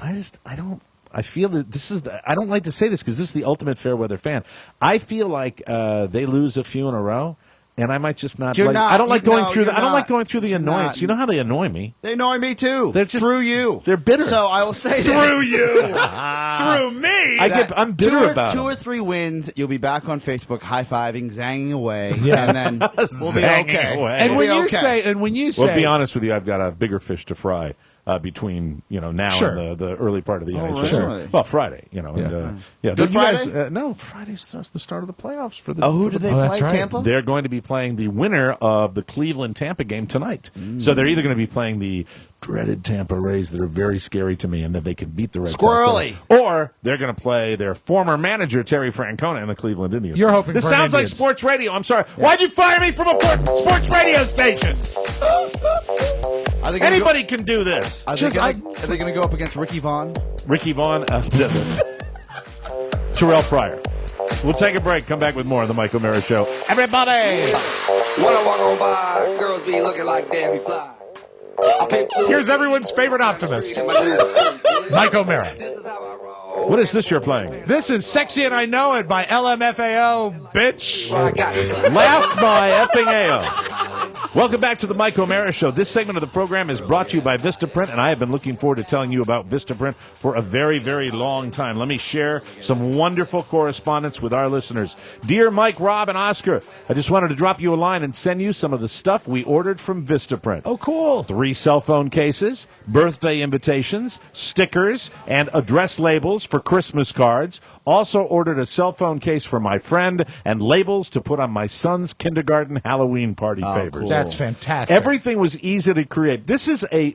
Speaker 2: I feel that this is. I don't like to say this because this is the ultimate fair weather fan. I feel like they lose a few in a row, and I might just not.
Speaker 4: You're
Speaker 2: like,
Speaker 4: not.
Speaker 2: I don't like going through.
Speaker 4: You're
Speaker 2: I don't like
Speaker 4: not.
Speaker 2: going through the
Speaker 4: You're
Speaker 2: annoyance.
Speaker 4: not.
Speaker 2: You know how they annoy me.
Speaker 4: They annoy me, too.
Speaker 2: They're just
Speaker 4: through you.
Speaker 2: They're bitter.
Speaker 4: So I will say
Speaker 3: Through
Speaker 4: this.
Speaker 3: you. Through me.
Speaker 2: I'm bitter about
Speaker 4: two
Speaker 2: them.
Speaker 4: or 3 wins, you'll be back on Facebook high-fiving, zanging away,
Speaker 3: Yeah.
Speaker 4: and then we'll be
Speaker 2: Zanging
Speaker 4: okay.
Speaker 2: away.
Speaker 3: And
Speaker 4: We'll
Speaker 3: when
Speaker 4: be
Speaker 3: you
Speaker 4: okay.
Speaker 3: say,
Speaker 2: Well, to be honest with you, I've got a bigger fish to fry between now
Speaker 3: Sure.
Speaker 2: and the early part of the NHL.
Speaker 4: really? Sure.
Speaker 2: Well, Friday,
Speaker 3: Yeah.
Speaker 2: And,
Speaker 4: Good
Speaker 2: You
Speaker 4: Friday?
Speaker 2: guys, no, Friday's the start of the playoffs for the.
Speaker 4: Oh, who
Speaker 2: for
Speaker 4: did
Speaker 2: the-
Speaker 4: they
Speaker 3: that's
Speaker 4: play?
Speaker 3: right.
Speaker 4: Tampa?
Speaker 2: They're going to be playing the winner of the Cleveland-Tampa game tonight. So they're either going to be playing the dreaded Tampa Rays that are very scary to me and that they can beat the Red
Speaker 4: Squirrely.
Speaker 2: Sox. Or they're going to play their former manager, Terry Francona, and the Cleveland Indians.
Speaker 3: You're hoping
Speaker 2: This
Speaker 3: for an
Speaker 2: sounds like
Speaker 3: Indians.
Speaker 2: sports radio. I'm sorry. Why'd you fire me from a sports radio station?
Speaker 4: Are they gonna
Speaker 2: Anybody can do this.
Speaker 4: Are they going to go up against Ricky Vaughn?
Speaker 2: Ricky Vaughn, Terrell Pryor. We'll take a break. Come back with more on the Mike O'Mara Show. Everybody!
Speaker 7: When I walk on by, girls be looking like Davy Fly.
Speaker 3: Here's everyone's favorite optimist, Mike O'Mara.
Speaker 2: What is this you're playing?
Speaker 3: This is Sexy and I Know It by LMFAO, bitch.
Speaker 2: Laugh my effing AO. Welcome back to the Mike O'Mara Show. This segment of the program is brought to you by Vistaprint, and I have been looking forward to telling you about Vistaprint for a very, very long time. Let me share some wonderful correspondence with our listeners. Dear Mike, Rob, and Oscar, I just wanted to drop you a line and send you some of the stuff we ordered from Vistaprint.
Speaker 3: Oh, cool.
Speaker 2: 3 cell phone cases, birthday invitations, stickers, and address labels for Christmas cards. Also ordered a cell phone case for my friend and labels to put on my son's kindergarten Halloween party favors.
Speaker 3: Cool. That's fantastic.
Speaker 6: Everything was easy to create. This is a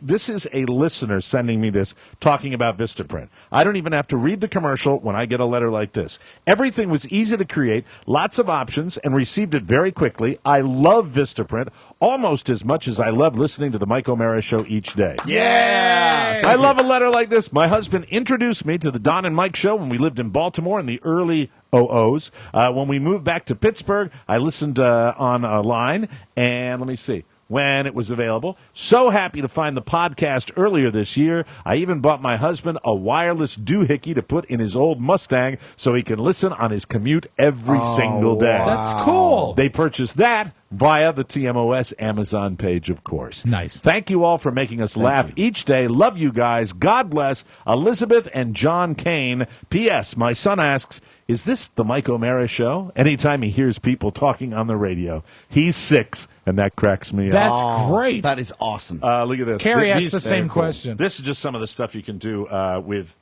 Speaker 6: listener sending me this, talking about Vistaprint. I don't even have to read the commercial when I get a letter like this. Everything was easy to create, lots of options, and received it very quickly. I love Vistaprint almost as much as I love listening to the Mike O'Mara Show each day.
Speaker 4: Yeah.
Speaker 6: I love a letter like this. My husband introduced me to the Don and Mike Show when we lived in Baltimore in the early OOs. When we moved back to Pittsburgh, I listened online, and let me see, when it was available. So happy to find the podcast earlier this year. I even bought my husband a wireless doohickey to put in his old Mustang so he can listen on his commute every single day.
Speaker 3: Wow. That's cool.
Speaker 6: They purchased that via the TMOS Amazon page, of course.
Speaker 3: Nice.
Speaker 6: Thank you all for making us laugh each day. Love you guys. God bless. Elizabeth and John Kane. P.S. My son asks, is this the Mike O'Mara Show? Anytime he hears people talking on the radio. He's 6, and that cracks me up.
Speaker 3: That's great.
Speaker 4: That is awesome.
Speaker 6: Look at this.
Speaker 3: Carrie asked
Speaker 6: These-
Speaker 3: the same question.
Speaker 6: This is just some of the stuff you can do with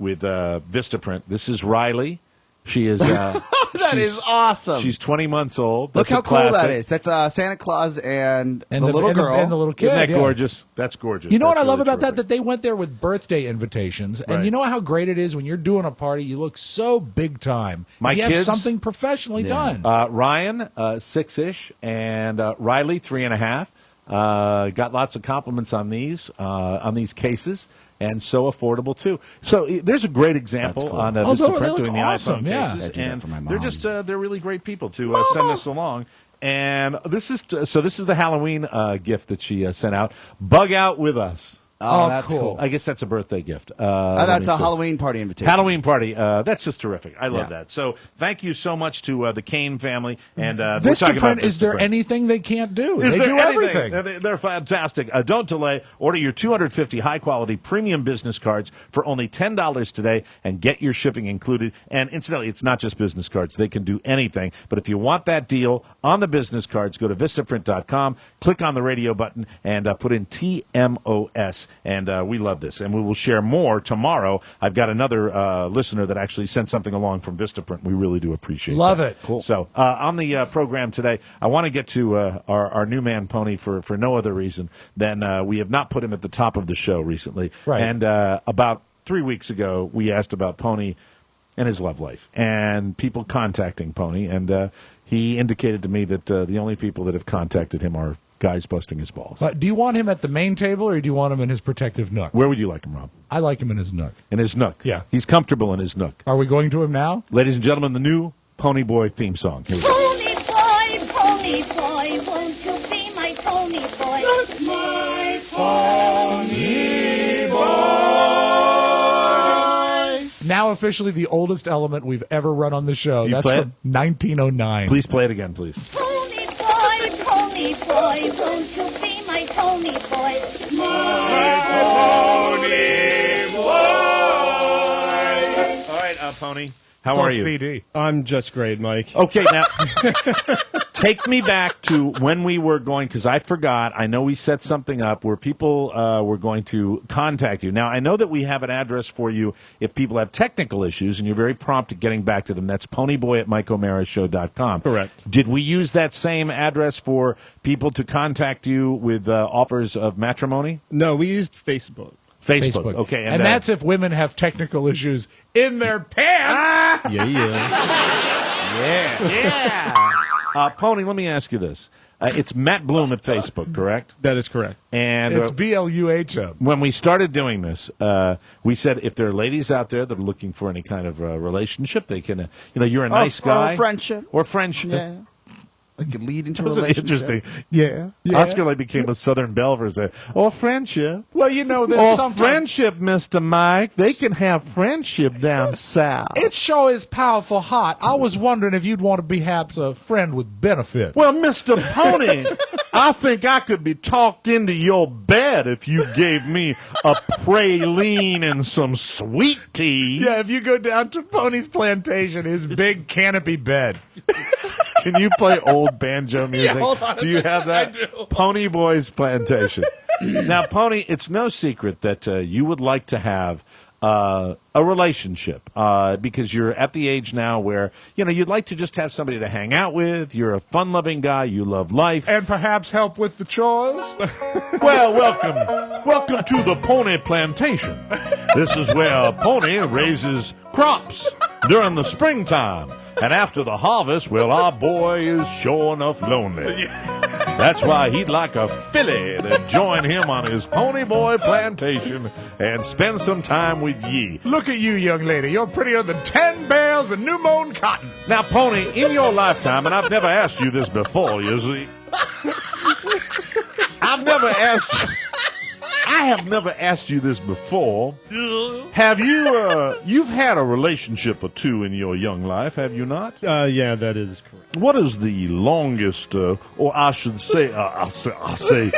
Speaker 6: Vistaprint. This is Riley. She is.
Speaker 4: That is awesome.
Speaker 6: She's 20 months old.
Speaker 4: Look
Speaker 6: That's a
Speaker 4: how cool that
Speaker 6: classic.
Speaker 4: is. That's Santa Claus and the
Speaker 3: And
Speaker 4: little girl.
Speaker 3: and the little kid.
Speaker 6: Isn't that
Speaker 3: yeah.
Speaker 6: gorgeous? That's gorgeous.
Speaker 3: You know what
Speaker 6: That's
Speaker 3: I love
Speaker 6: really
Speaker 3: about that?
Speaker 6: terrific.
Speaker 3: That they went there with birthday invitations. And
Speaker 6: Right.
Speaker 3: you know how great it is when you're doing a party, you look so big time.
Speaker 6: My
Speaker 3: if you
Speaker 6: kids-
Speaker 3: have something professionally done.
Speaker 6: Ryan, 6-ish, and Riley, 3.5. Got lots of compliments on these cases, and so affordable too. So there's a great example
Speaker 4: That's cool.
Speaker 6: on
Speaker 3: Oh, they
Speaker 6: Vistaprint
Speaker 3: look
Speaker 6: doing the
Speaker 3: awesome,
Speaker 6: iPhone
Speaker 3: yeah.
Speaker 6: cases,
Speaker 4: I do that
Speaker 6: and
Speaker 4: for my
Speaker 6: they're
Speaker 4: mom.
Speaker 6: just they're really great people to send this along. And this is the Halloween gift that she sent out. Bug out with us.
Speaker 4: Oh, that's cool.
Speaker 6: I guess that's a birthday gift.
Speaker 4: That's
Speaker 6: let
Speaker 4: a
Speaker 6: me see.
Speaker 4: Halloween party invitation.
Speaker 6: Halloween party. That's just terrific. I love
Speaker 4: Yeah.
Speaker 6: that. So thank you so much to the Kane family. And we're talking about
Speaker 3: Vistaprint, is there
Speaker 6: Vistaprint.
Speaker 3: anything they can't do?
Speaker 6: Is
Speaker 3: They
Speaker 6: there
Speaker 3: do
Speaker 6: anything?
Speaker 3: everything.
Speaker 6: They're fantastic. Don't delay. Order your 250 high-quality premium business cards for only $10 today and get your shipping included. And incidentally, it's not just business cards. They can do anything. But if you want that deal on the business cards, go to Vistaprint.com, click on the radio button, and put in TMOS. And we love this. And we will share more tomorrow. I've got another listener that actually sent something along from Vistaprint. We really do appreciate
Speaker 3: Love
Speaker 6: that.
Speaker 3: it. Cool.
Speaker 6: So on the program today, I want to get to our new man, Pony, for no other reason than we have not put him at the top of the show recently.
Speaker 3: Right.
Speaker 6: And about 3 weeks ago, we asked about Pony and his love life and people contacting Pony. And he indicated to me that the only people that have contacted him are guys busting his balls.
Speaker 3: Do you want him at the main table or do you want him in his protective nook?
Speaker 6: Where would you like him, Rob?
Speaker 3: I like him in his nook.
Speaker 6: In his nook.
Speaker 3: Yeah.
Speaker 6: He's comfortable in his nook.
Speaker 3: Are we going to him now?
Speaker 6: Ladies and gentlemen, the new Pony Boy theme song. Here we go.
Speaker 12: Pony boy, won't you be my pony boy? That's my pony boy.
Speaker 3: Now officially the oldest element we've ever run on the show.
Speaker 6: You
Speaker 3: That's
Speaker 6: play
Speaker 3: from 1909.
Speaker 6: Please play it again, please.
Speaker 12: Pony boy, won't you be my pony boy?
Speaker 6: My pony boy. All right, Pony. How
Speaker 3: It's
Speaker 6: are
Speaker 3: on
Speaker 6: you?
Speaker 3: CD.
Speaker 13: I'm just great, Mike.
Speaker 6: Okay, now take me back to when we were going, because I forgot. I know we set something up where people were going to contact you. Now, I know that we have an address for you if people have technical issues, and you're very prompt at getting back to them. That's ponyboy@MikeO'MaraShow.com.
Speaker 13: Correct.
Speaker 6: Did we use that same address for people to contact you with offers of matrimony?
Speaker 13: No, we used Facebook.
Speaker 6: Facebook. Okay,
Speaker 3: And that's if women have technical issues in their pants.
Speaker 13: Yeah.
Speaker 6: Yeah. Pony, let me ask you this. It's Matt Bloom at Facebook, correct?
Speaker 13: That is correct.
Speaker 6: And
Speaker 3: It's BLUHM.
Speaker 6: when we started doing this, we said if there are ladies out there that are looking for any kind of relationship, they can, you're a nice guy.
Speaker 4: Or friendship.
Speaker 6: Or friendship.
Speaker 4: Yeah. It could lead into a
Speaker 6: Wasn't it
Speaker 4: relationship.
Speaker 6: interesting? Yeah. Oscar like became a Southern Belver. Said, friendship.
Speaker 3: Well, there's sometimes
Speaker 6: friendship, Mr. Mike. They can have friendship down south.
Speaker 3: it sure is powerful hot. I was wondering if you'd want to be perhaps a friend with benefits.
Speaker 6: Well, Mr. Pony, I think I could be talked into your bed if you gave me a praline and some sweet tea.
Speaker 3: Yeah, if you go down to Pony's plantation, his big canopy bed.
Speaker 6: Can you play old banjo music?
Speaker 3: hold on a
Speaker 6: Do you have that?
Speaker 3: I do.
Speaker 6: Pony Boy's Plantation. Now, Pony, it's no secret that you would like to have a relationship because you're at the age now where, you'd like to just have somebody to hang out with. You're a fun-loving guy. You love life.
Speaker 3: And perhaps help with the chores?
Speaker 6: Well, welcome to the Pony Plantation. This is where a pony raises crops during the springtime. And after the harvest, well, our boy is sure enough lonely. That's why he'd like a filly to join him on his Pony Boy plantation and spend some time with ye.
Speaker 3: Look at you, young lady. You're prettier than 10 bales of new-mown cotton.
Speaker 6: Now, Pony, in your lifetime, and I've never asked you this before, you see. I have never asked you this before. Have you, you've had a relationship or two in your young life, have you not?
Speaker 13: Yeah, that is correct.
Speaker 6: What is the longest, or I should say, I'll say,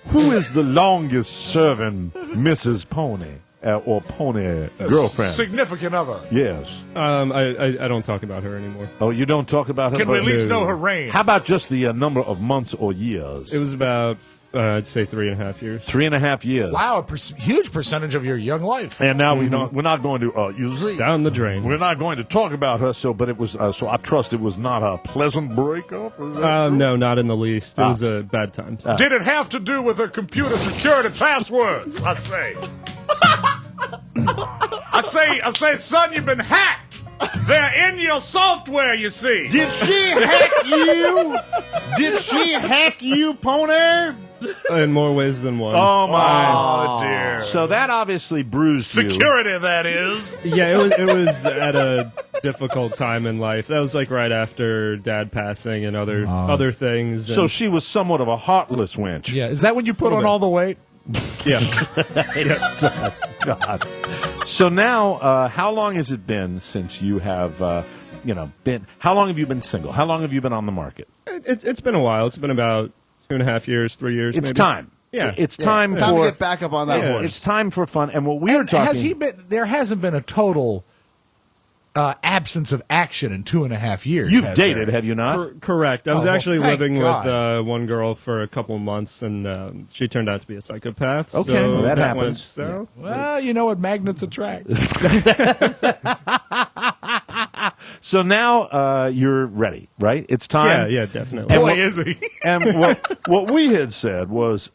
Speaker 6: who is the longest serving Mrs. Pony or Pony girlfriend?
Speaker 3: Significant other.
Speaker 6: Yes.
Speaker 13: I don't talk about her anymore.
Speaker 6: Oh, you don't talk about her?
Speaker 3: Can we at least know her reign?
Speaker 6: How about just the number of months or years?
Speaker 13: It was about, I'd say 3.5 years.
Speaker 6: 3.5 years.
Speaker 3: Wow, a huge percentage of your young life.
Speaker 6: And now we're not going to you see,
Speaker 13: down the drain.
Speaker 6: We're not going to talk about her. But it was so I trust it was not a pleasant breakup.
Speaker 13: No, not in the least. It was a bad time.
Speaker 3: Did it have to do with her computer security passwords? I say. I say, son, you've been hacked. They're in your software, you see.
Speaker 6: Did she hack you? Did she hack you, Pony?
Speaker 13: In more ways than one.
Speaker 6: Oh, my.
Speaker 3: Oh, dear.
Speaker 6: So that obviously bruised you.
Speaker 3: Security, that is.
Speaker 13: Yeah, it was at a difficult time in life. That was like right after Dad passing and other things.
Speaker 6: So she was somewhat of a heartless wench.
Speaker 3: Yeah, is that when you put on all the weight?
Speaker 13: Yeah.
Speaker 6: God. So now, how long has it been since you have, been? How long have you been single? How long have you been on the market?
Speaker 13: It's been a while. It's been about 2.5 years, 3 years.
Speaker 6: It's
Speaker 13: maybe.
Speaker 6: time.
Speaker 13: Yeah,
Speaker 6: it's time for
Speaker 4: to get back up on that horse.
Speaker 6: It's time for fun. And what we're talking.
Speaker 3: There hasn't been a total absence of action in 2.5 years.
Speaker 6: You've dated, have you not?
Speaker 13: Correct. I was actually living
Speaker 3: God.
Speaker 13: with one girl for a couple of months, and she turned out to be a psychopath.
Speaker 6: Okay,
Speaker 13: so
Speaker 6: well, that
Speaker 13: went
Speaker 6: happens.
Speaker 13: south.
Speaker 3: Well, you know what magnets attract.
Speaker 6: So now you're ready, right? It's time.
Speaker 13: Yeah, definitely.
Speaker 6: And
Speaker 3: Boy, is he.
Speaker 6: And what we had said was,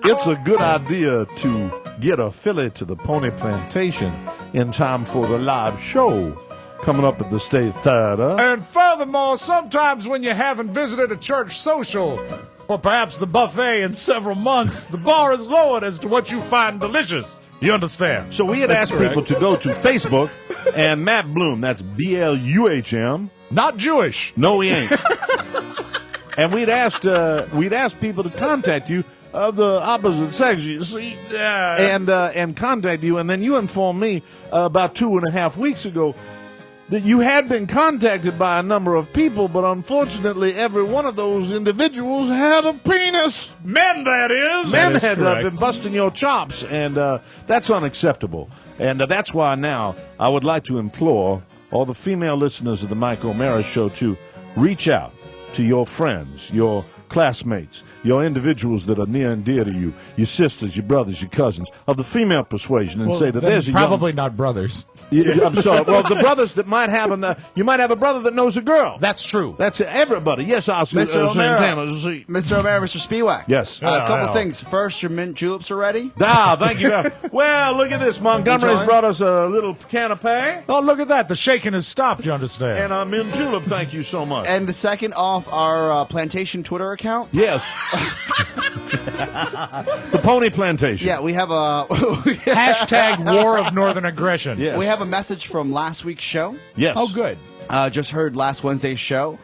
Speaker 6: it's a good idea to get a filly to the Pony Plantation in time for the live show coming up at the State Theater.
Speaker 3: And furthermore, sometimes when you haven't visited a church social, or perhaps the buffet in several months, the bar is lowered as to what you find delicious. You understand?
Speaker 6: So we had asked people to go to Facebook, and Matt Bloom, that's BLUHM.
Speaker 3: Not Jewish.
Speaker 6: No, he ain't. And we'd asked people to contact you of the opposite sex, you see, and contact you, and then you informed me about 2.5 weeks ago that you had been contacted by a number of people, but unfortunately every one of those individuals had a penis.
Speaker 3: Men, that is.
Speaker 6: Men
Speaker 13: That is
Speaker 6: had
Speaker 13: correct.
Speaker 6: been busting your chops, and that's unacceptable. And that's why now I would like to implore all the female listeners of the Mike O'Mara Show to reach out to your friends, your classmates, your individuals that are near and dear to you, your sisters, your brothers, your cousins, of the female persuasion, and say that
Speaker 3: then
Speaker 6: there's a
Speaker 3: probably not brothers.
Speaker 6: I'm sorry. Well, the brothers that might have you might have a brother that knows a girl.
Speaker 3: That's true.
Speaker 6: That's everybody. Yes, Oscar.
Speaker 4: Mr. O'Mara.
Speaker 6: Santana.
Speaker 4: Mr. O'Mara, Mr. Spiewak.
Speaker 6: Yes.
Speaker 4: A couple things. First, your mint juleps are ready.
Speaker 6: Thank you. Well, look at this. Montgomery's
Speaker 4: Enjoy.
Speaker 6: brought us a little canapé
Speaker 3: Oh, look at that. The shaking has stopped, you understand.
Speaker 6: and a mint julep. Thank you so much.
Speaker 4: And the second, off our plantation Twitter account.
Speaker 6: Yes. The Pony Plantation.
Speaker 4: Yeah, we have a
Speaker 3: Hashtag War of Northern Aggression.
Speaker 6: Yes.
Speaker 4: we have a message from last week's show.
Speaker 6: Yes.
Speaker 3: Oh, good.
Speaker 4: Just heard last Wednesday's show.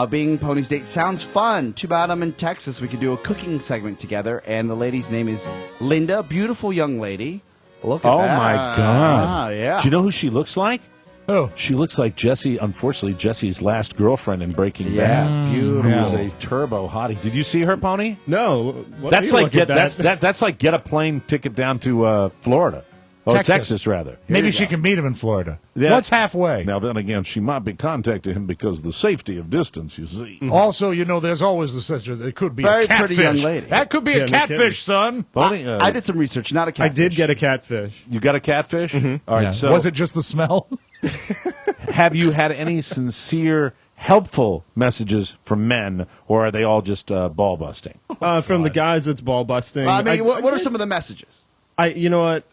Speaker 4: Being Pony's date sounds fun. Too bad I'm in Texas. We could do a cooking segment together. And the lady's name is Linda. Beautiful young lady. Look at
Speaker 6: Oh
Speaker 4: that.
Speaker 6: my God.
Speaker 4: Yeah.
Speaker 6: Do you know who she looks like?
Speaker 3: Oh.
Speaker 6: She looks like unfortunately, Jesse's last girlfriend in Breaking
Speaker 4: Yeah,
Speaker 6: Bad.
Speaker 4: beautiful.
Speaker 6: Who's a turbo hottie. Did you see her, Pony?
Speaker 13: No,
Speaker 6: That's like that's like get a plane ticket down to Florida. Oh, Texas rather.
Speaker 3: Maybe she can meet him in Florida.
Speaker 6: Yeah.
Speaker 3: What's halfway?
Speaker 6: Now, then again, she might be contacting him because of the safety of distance, you see.
Speaker 3: Also, there's always the such as it could be
Speaker 4: Very
Speaker 3: a catfish.
Speaker 4: pretty young lady.
Speaker 3: That could be a catfish, son.
Speaker 4: I did some research, not a catfish.
Speaker 13: I did get a catfish.
Speaker 6: You got a catfish? All right,
Speaker 3: Yeah.
Speaker 6: so
Speaker 3: Was it just the smell?
Speaker 6: have you had any sincere, helpful messages from men, or are they all just ball busting?
Speaker 13: From the guys, it's ball busting.
Speaker 4: I mean, what are some of the messages?
Speaker 13: You know what?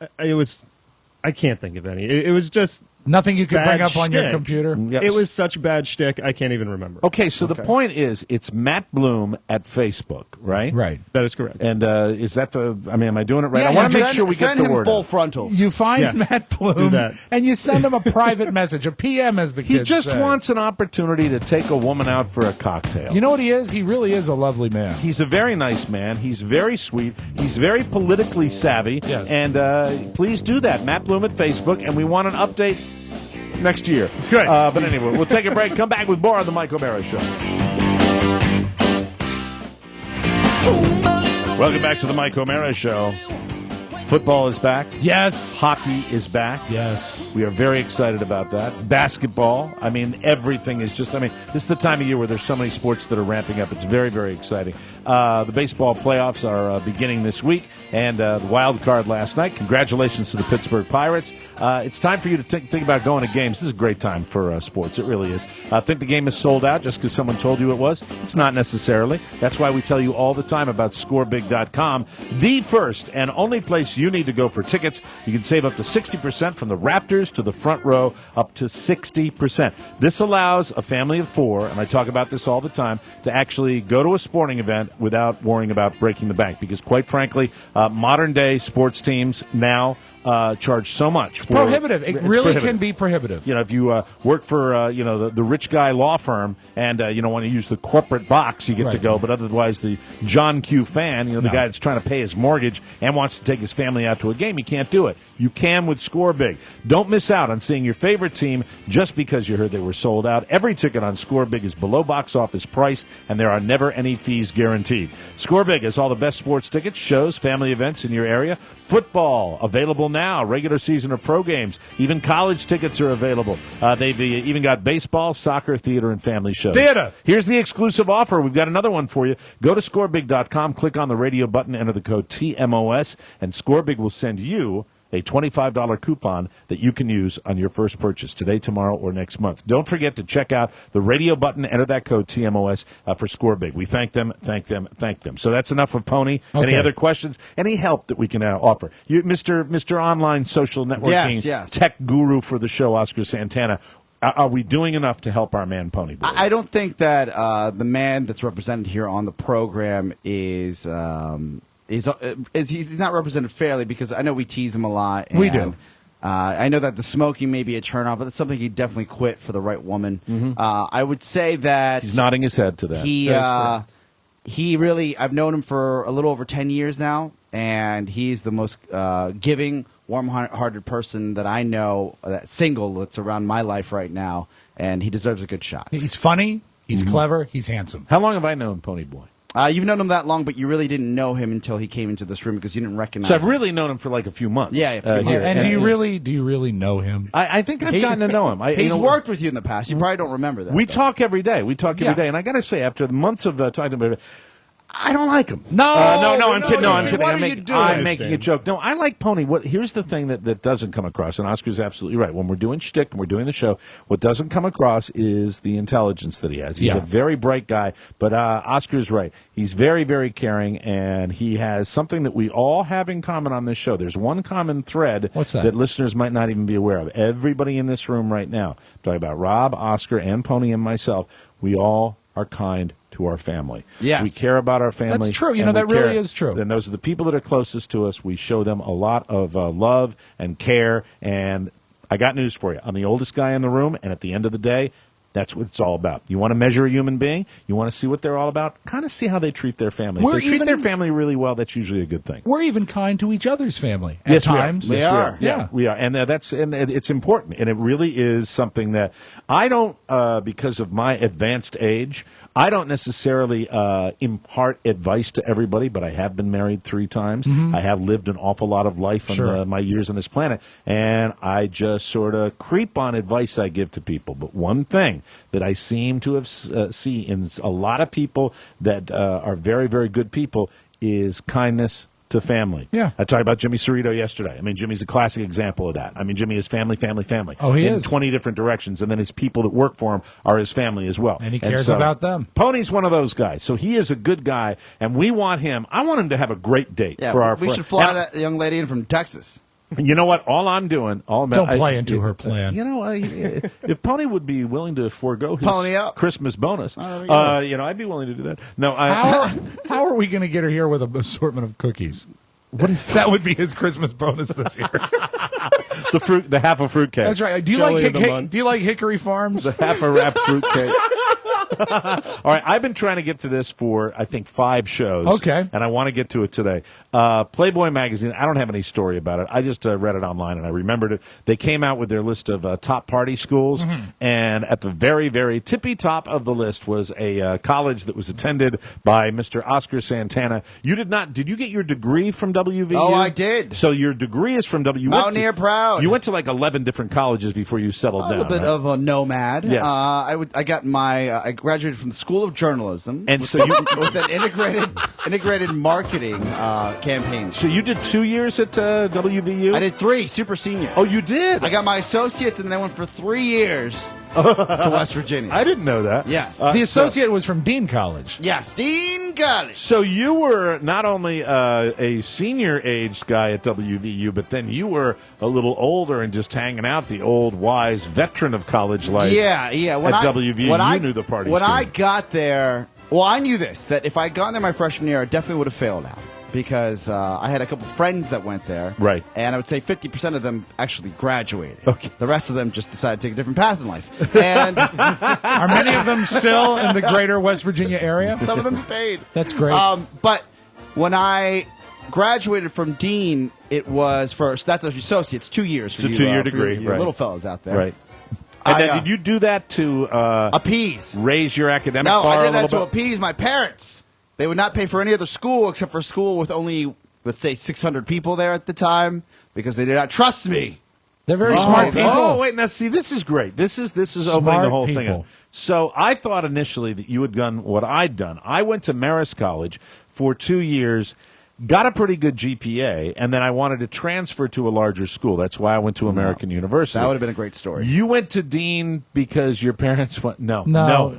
Speaker 13: I can't think of any. It was just
Speaker 3: nothing you could
Speaker 13: bad
Speaker 3: bring up on your
Speaker 13: shtick.
Speaker 3: computer.
Speaker 6: Yes.
Speaker 13: It was such bad shtick, I can't even remember.
Speaker 6: Okay, so the point is, it's Matt Bloom at Facebook, right?
Speaker 3: Right.
Speaker 13: That is correct.
Speaker 6: And is that the? I mean, am I doing it right?
Speaker 3: Yeah,
Speaker 6: I want to make
Speaker 4: send-
Speaker 6: sure we get
Speaker 4: send
Speaker 6: the
Speaker 4: him
Speaker 6: word
Speaker 4: full
Speaker 6: out.
Speaker 4: frontals.
Speaker 3: You find Matt
Speaker 13: Do
Speaker 3: Bloom
Speaker 13: that.
Speaker 3: and you send him a private message, a PM, as the kids
Speaker 6: He just
Speaker 3: say.
Speaker 6: wants an opportunity to take a woman out for a cocktail.
Speaker 3: You know what he is? He really is a lovely man.
Speaker 6: He's a very nice man. He's very sweet. He's very politically savvy.
Speaker 3: Yes.
Speaker 6: And please do that. Matt Bloom at Facebook, and we want an update next year.
Speaker 3: Good.
Speaker 6: But anyway, we'll take a break. Come back with more on the Mike O'Mara Show. Welcome back to the Mike O'Mara Show. Football is back.
Speaker 3: Yes.
Speaker 6: Hockey is back.
Speaker 3: Yes.
Speaker 6: We are very excited about that. Basketball. I mean, everything is just, this is the time of year where there's so many sports that are ramping up. It's very, very exciting. The baseball playoffs are beginning this week, and the wild card last night. Congratulations to the Pittsburgh Pirates. It's time for you to think about going to games. This is a great time for sports. It really is. Think the game is sold out just because someone told you it was? It's not necessarily. That's why we tell you all the time about scorebig.com, the first and only place you need to go for tickets. You can save up to 60% from the Raptors to the front row, up to 60%. This allows a family of four, and I talk about this all the time, to actually go to a sporting event without worrying about breaking the bank. Because quite frankly, modern-day sports teams now charge so much.
Speaker 3: Prohibitive. It really
Speaker 6: prohibitive.
Speaker 3: can be prohibitive.
Speaker 6: If you work for the rich guy law firm and want to use the corporate box, you get to go. But otherwise, the John Q fan, the guy that's trying to pay his mortgage and wants to take his family out to a game, you can't do it. You can with Score Big. Don't miss out on seeing your favorite team just because you heard they were sold out. Every ticket on Score Big is below box office price, and there are never any fees guaranteed. Score Big has all the best sports tickets, shows, family events in your area. Football available now, regular season or pro games. Even college tickets are available. They've even got baseball, soccer, theater, and family shows.
Speaker 3: Theater.
Speaker 6: Here's the exclusive offer. We've got another one for you. Go to scorebig.com, click on the radio button, enter the code TMOS, and Scorebig will send you a $25 coupon that you can use on your first purchase today, tomorrow, or next month. Don't forget to check out the radio button, enter that code TMOS for Scorebig. We thank them. So that's enough of Pony.
Speaker 3: Okay.
Speaker 6: Any other questions? Any help that we can offer? You, Mr. Online Social Networking
Speaker 4: Yes.
Speaker 6: Tech Guru for the show, Oscar Santana. Are we doing enough to help our man Pony Boy?
Speaker 4: I don't think that the man that's represented here on the program is he's not represented fairly, because I know we tease him a lot.
Speaker 3: We do.
Speaker 4: I know that the smoking may be a turnoff, but it's something he'd definitely quit for the right woman. I would say that
Speaker 6: He's nodding his head to that.
Speaker 4: He really, I've known him for a little over 10 years now, and he's the most giving, warm-hearted person that I know, that's around my life right now, and he deserves a good shot.
Speaker 3: He's funny. He's clever. He's handsome.
Speaker 6: How long have I known Pony Boy?
Speaker 4: You've known him that long, but you really didn't know him until he came into this room because you didn't recognize
Speaker 6: So I've
Speaker 4: him.
Speaker 6: really known him for like a few months.
Speaker 4: Yeah, a few months.
Speaker 6: here.
Speaker 3: And do you really know him?
Speaker 6: I think I've gotten to know him.
Speaker 4: He's worked with you in the past. You probably don't remember that.
Speaker 6: We
Speaker 4: though.
Speaker 6: talk every day. And I got to say, after the months of talking about it, I don't like him.
Speaker 3: No,
Speaker 6: I'm kidding. No, I'm
Speaker 3: see,
Speaker 6: kidding.
Speaker 3: what
Speaker 6: I'm,
Speaker 3: are you doing?
Speaker 6: I'm making a joke. No, I like Pony. Here's the thing that doesn't come across, and Oscar's absolutely right. When we're doing shtick and we're doing the show, what doesn't come across is the intelligence that he has. He's a very bright guy, but Oscar's right. He's very, very caring, and he has something that we all have in common on this show. There's one common thread that listeners might not even be aware of. Everybody in this room right now, talking about Rob, Oscar, and Pony and myself, we all are kind to our family.
Speaker 4: Yes.
Speaker 6: We care about our family.
Speaker 3: That's true.
Speaker 6: and
Speaker 3: that
Speaker 6: we
Speaker 3: really
Speaker 6: care.
Speaker 3: is true.
Speaker 6: And those are the people that are closest to us. We show them a lot of love and care. And I got news for you. I'm the oldest guy in the room, and at the end of the day, That's what it's all about. You want to measure a human being? You want to see what they're all about? Kind of see how they treat their family. If they treat their family really well, that's usually a good thing.
Speaker 3: We're even kind to each other's family at
Speaker 6: Yes,
Speaker 3: times.
Speaker 6: we are. Yeah, we are, and it's important, and it really is something that I don't, because of my advanced age, I don't necessarily impart advice to everybody, but I have been married 3 times. I have lived an awful lot of life on my years on this planet, and I just sort of creep on advice I give to people. But one thing that I seem to have see in a lot of people that are very, very good people is kindness to family.
Speaker 3: Yeah.
Speaker 6: I talked about Jimmy Cerrito yesterday. I mean, Jimmy's a classic example of that. I mean, Jimmy is family, family, family.
Speaker 3: Oh, he
Speaker 6: in
Speaker 3: is.
Speaker 6: 20 different directions, and then his people that work for him are his family as well.
Speaker 3: And he cares about them.
Speaker 6: Pony's one of those guys. So he is a good guy, and we want him. I want him to have a great date
Speaker 4: Yeah,
Speaker 6: for our
Speaker 4: we
Speaker 6: friend.
Speaker 4: should fly that young lady in from Texas.
Speaker 6: You know what? All I'm doing,
Speaker 3: Don't play into her plan.
Speaker 6: You know, if Pony would be willing to forego his
Speaker 4: Pony up.
Speaker 6: Christmas bonus,
Speaker 4: Oh,
Speaker 6: you know, I'd be willing to do that. No,
Speaker 3: How are we going to get her here with an assortment of cookies? That would be his Christmas bonus this year.
Speaker 6: the half a fruit cake.
Speaker 3: That's right. Do you like Hickory Farms?
Speaker 6: The half a wrapped fruit cake. All right, I've been trying to get to this for, I think, 5 shows.
Speaker 3: Okay.
Speaker 6: And I want to get to it today. Playboy magazine, I don't have any story about it. I just read it online, and I remembered it. They came out with their list of top party schools, and at the very, very tippy top of the list was a college that was attended by Mr. Oscar Santana. Did you get your degree from WVU?
Speaker 4: Oh, I did.
Speaker 6: So your degree is from WVU.
Speaker 4: Mountaineer proud.
Speaker 6: You went to like 11 different colleges before you settled down.
Speaker 4: A little bit
Speaker 6: right?
Speaker 4: of a nomad.
Speaker 6: Yes.
Speaker 4: I got my. I graduated from the School of Journalism,
Speaker 6: and so you
Speaker 4: with an integrated marketing campaign.
Speaker 6: So you did 2 years at WVU?
Speaker 4: I did 3, super senior.
Speaker 6: Oh, you did?
Speaker 4: I got my associates, and then I went for 3 years to West Virginia.
Speaker 6: I didn't know that.
Speaker 4: Yes.
Speaker 3: The associate was from Dean College.
Speaker 4: Yes, Dean College.
Speaker 6: So you were not only a senior-aged guy at WVU, but then you were a little older and just hanging out, the old, wise veteran of college life.
Speaker 4: Yeah.
Speaker 6: At WVU, you knew the party
Speaker 4: When
Speaker 6: scene.
Speaker 4: I got there, well, I knew this, that if I had gotten there my freshman year, I definitely would have failed out. Because I had a couple friends that went there.
Speaker 6: Right.
Speaker 4: And I would say 50% of them actually graduated.
Speaker 6: Okay.
Speaker 4: The rest of them just decided to take a different path in life. And
Speaker 3: Are many of them still in the greater West Virginia area?
Speaker 4: some of them stayed.
Speaker 3: That's great.
Speaker 4: But when I graduated from Dean, it was that's an associate's 2 years. For
Speaker 6: It's a 2-year degree,
Speaker 4: for you
Speaker 6: right.
Speaker 4: little fellas out there.
Speaker 6: Right. And now, did you do that to
Speaker 4: appease,
Speaker 6: raise your academic
Speaker 4: No,
Speaker 6: bar
Speaker 4: I
Speaker 6: a
Speaker 4: did that
Speaker 6: little
Speaker 4: to
Speaker 6: bit?
Speaker 4: appease my parents. They would not pay for any other school except for a school with only, let's say, 600 people there at the time because they did not trust me.
Speaker 3: They're very smart people.
Speaker 6: Oh, wait, now see, this is great. This is opening the
Speaker 3: Smart
Speaker 6: whole thing
Speaker 3: people.
Speaker 6: up. So I thought initially that you had done what I'd done. I went to Marist College for 2 years, got a pretty good GPA, and then I wanted to transfer to a larger school. That's why I went to American University.
Speaker 4: That would have been a great story.
Speaker 6: You went to Dean because your parents went. No.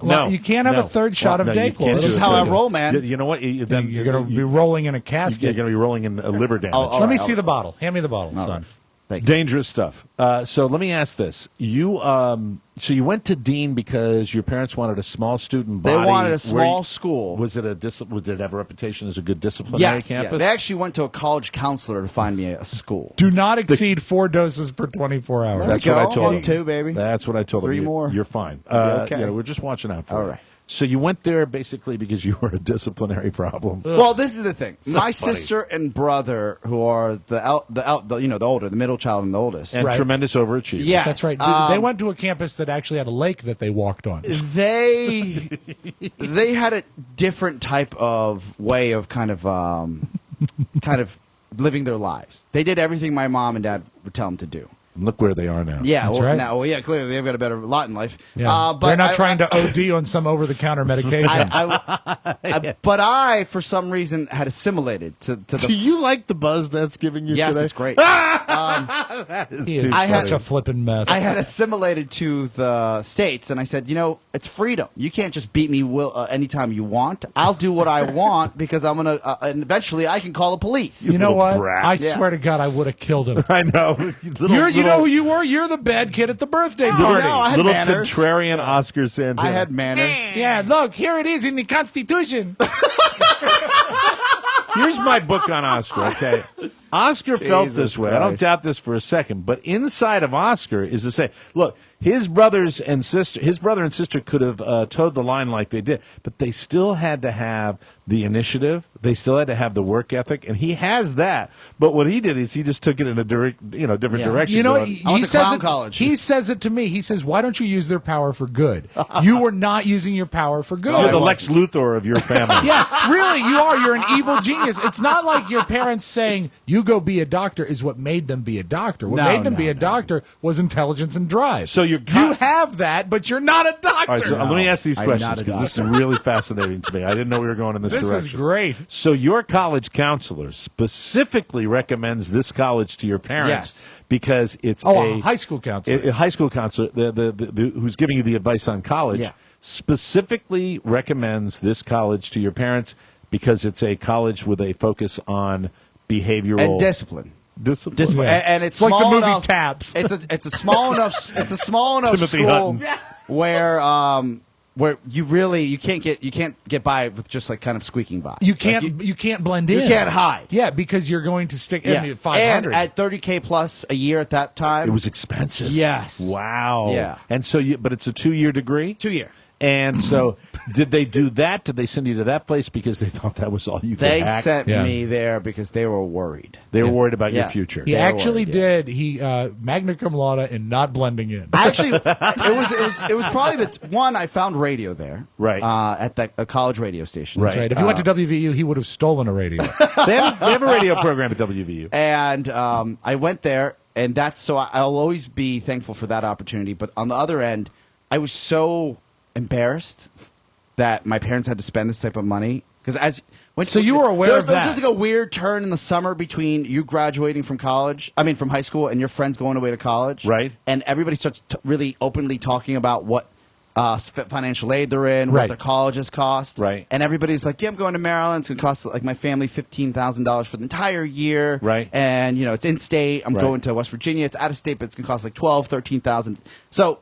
Speaker 3: Well, you can't have a third shot of
Speaker 6: you
Speaker 3: Dayquil.
Speaker 6: can't
Speaker 3: This
Speaker 6: do
Speaker 3: is
Speaker 6: it.
Speaker 4: how I roll, man.
Speaker 6: You know what?
Speaker 3: You're going to be rolling in a casket.
Speaker 6: You're going to be rolling in a liver damage.
Speaker 4: all
Speaker 3: Let me
Speaker 4: right,
Speaker 3: see the bottle. Hand me the bottle, son.
Speaker 6: Dangerous stuff. So let me ask this: you went to Dean because your parents wanted a small student body.
Speaker 4: They wanted a small school.
Speaker 6: Was it did it have a reputation as a good disciplinary campus?
Speaker 4: Yeah. They actually went to a college counselor to find me a school.
Speaker 3: Do not exceed 4 doses per 24 hours.
Speaker 4: There
Speaker 6: That's
Speaker 4: we
Speaker 6: what
Speaker 4: go.
Speaker 6: I told
Speaker 4: I'm
Speaker 6: him.
Speaker 4: 2, baby.
Speaker 6: That's what I told him.
Speaker 4: 3 more.
Speaker 6: You're fine.
Speaker 4: Okay.
Speaker 6: Yeah, we're just watching out for
Speaker 4: All
Speaker 6: you.
Speaker 4: right.
Speaker 6: So you went there basically because you were a disciplinary problem.
Speaker 4: Well, this is the thing.
Speaker 6: So
Speaker 4: My
Speaker 6: funny.
Speaker 4: sister and brother, who are the older, the middle child and the oldest,
Speaker 6: And tremendous overachievers.
Speaker 4: Yes.
Speaker 3: That's right. They went to a campus that actually had a lake that they walked on.
Speaker 4: they had a different type of way of kind of living their lives. They did everything my mom and dad would tell them to do.
Speaker 6: Look where they are now.
Speaker 4: Yeah,
Speaker 3: That's
Speaker 4: well,
Speaker 3: right.
Speaker 4: now, clearly they've got a better lot in life.
Speaker 3: Yeah.
Speaker 4: But
Speaker 3: They're not trying to OD on some over-the-counter medication.
Speaker 4: but I, for some reason, had assimilated to the.
Speaker 6: Do you like the buzz that's giving you
Speaker 4: Yes,
Speaker 6: today?
Speaker 4: it's great.
Speaker 6: That is
Speaker 3: He is
Speaker 6: too
Speaker 3: such
Speaker 6: funny.
Speaker 3: a flippin' mess.
Speaker 4: I had assimilated to the States, and I said, it's freedom. You can't just beat me anytime you want. I'll do what I want because I'm going to, and eventually I can call the police.
Speaker 3: You know what?
Speaker 6: brat.
Speaker 3: I swear to God, I would have killed him.
Speaker 6: I know.
Speaker 3: You know who you were? You're the bad kid at the birthday party.
Speaker 4: no, I had
Speaker 6: little
Speaker 4: manners.
Speaker 6: contrarian Oscar Santana.
Speaker 4: I had manners.
Speaker 3: Yeah, look, here it is in the Constitution.
Speaker 6: Here's my book on Oscar, okay? Oscar felt
Speaker 4: Jesus
Speaker 6: this way. I don't
Speaker 4: Christ.
Speaker 6: doubt this for a second. But inside of Oscar is to say, look, his brother and sister could have towed the line like they did, but they still had to have the initiative. They still had to have the work ethic, and he has that. But what he did is he just took it in a different direction.
Speaker 3: You know,
Speaker 6: going,
Speaker 3: he says it to me. He says, "Why don't you use their power for good?" You were not using your power for good.
Speaker 6: You're the Lex Luthor of your family.
Speaker 3: Yeah, really, you are. You're an evil genius. It's not like your parents saying, "You go be a doctor," is what made them be a doctor. What made them be a doctor was intelligence and drive.
Speaker 6: So you
Speaker 3: have that, but you're not a doctor.
Speaker 6: All right, so let me ask these questions because this is really fascinating to me. I didn't know we were going in this direction.
Speaker 3: This is great.
Speaker 6: So your college counselor specifically recommends this college to your parents because it's
Speaker 3: a high school counselor.
Speaker 6: A high school counselor who's giving you the advice on college specifically recommends this college to your parents because it's a college with a focus on behavioral
Speaker 4: and discipline. And it's
Speaker 3: like
Speaker 4: small
Speaker 3: the movie
Speaker 4: enough,
Speaker 3: Taps.
Speaker 4: It's a small enough
Speaker 6: Timothy
Speaker 4: school
Speaker 6: Hutton.
Speaker 4: where you can't get by with just like kind of squeaking by.
Speaker 3: You can't blend in.
Speaker 4: You can't hide.
Speaker 3: Yeah, because you're going to stick in at 500.
Speaker 4: And at $30K plus a year at that time,
Speaker 6: it was expensive.
Speaker 4: Yes.
Speaker 6: Wow.
Speaker 4: Yeah.
Speaker 6: And so but it's a 2-year degree?
Speaker 4: 2 year.
Speaker 6: And so, did they do that? Did they send you to that place because they thought that was all you could
Speaker 4: They
Speaker 6: hack?
Speaker 4: sent me there because they were worried.
Speaker 6: They were worried about your future.
Speaker 3: He actually did. He magna cum laude in not blending in.
Speaker 4: Actually, it was probably the one I found radio there,
Speaker 6: right?
Speaker 4: At a college radio station.
Speaker 3: That's right. If he went to WVU, he would have stolen a radio.
Speaker 6: they have a radio program at WVU,
Speaker 4: and I went there, and I'll always be thankful for that opportunity. But on the other end, I was so embarrassed that my parents had to spend this type of money because
Speaker 3: so you were aware of that.
Speaker 4: There was like a weird turn in the summer between you graduating from from high school, and your friends going away to college,
Speaker 6: right?
Speaker 4: And everybody starts really openly talking about what financial aid they're in,
Speaker 3: right.
Speaker 4: what their colleges cost,
Speaker 6: right?
Speaker 4: And everybody's like, "Yeah, I'm going to Maryland. It's going to cost like my family $15,000 for the entire year,
Speaker 6: right?
Speaker 4: And it's in state. I'm going to West Virginia. It's out of state, but it's going to cost like $13,000. So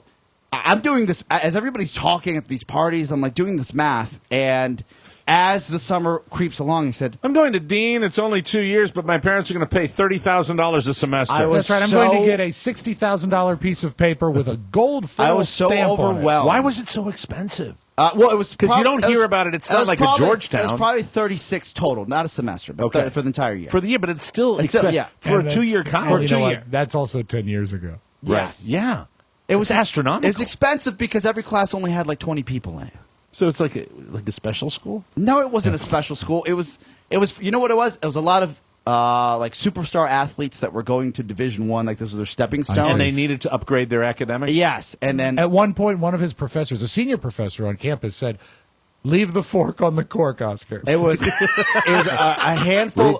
Speaker 4: I'm doing this as everybody's talking at these parties. I'm like doing this math, and as the summer creeps along, he said,
Speaker 6: "I'm going to Dean. It's only 2 years, but my parents are going to pay $30,000 a semester."
Speaker 3: That's right. I'm going to get a $60,000 piece of paper with a gold foil
Speaker 4: I was so
Speaker 3: stamp
Speaker 4: overwhelmed.
Speaker 3: on it.
Speaker 6: Why was it so expensive?
Speaker 4: Well, it was
Speaker 6: because you don't hear about it. It's not like a Georgetown.
Speaker 4: It was probably 36 total, not a semester, but for the entire year.
Speaker 6: For the year, but it's still expensive for a 2-year college.
Speaker 3: For 2 years. That's also 10 years ago.
Speaker 4: Yes.
Speaker 6: Right. Yeah.
Speaker 4: It was
Speaker 6: astronomical.
Speaker 4: It was expensive because every class only had like 20 people in it.
Speaker 6: So it's like a special school?
Speaker 4: No, it wasn't a special school. It was. You know what it was? It was a lot of like superstar athletes that were going to Division I. Like this was their stepping stone,
Speaker 6: and they needed to upgrade their academics.
Speaker 4: Yes, and then
Speaker 3: at one point, one of his professors, a senior professor on campus, said, "Leave the fork on the cork, Oscar."
Speaker 4: It was a handful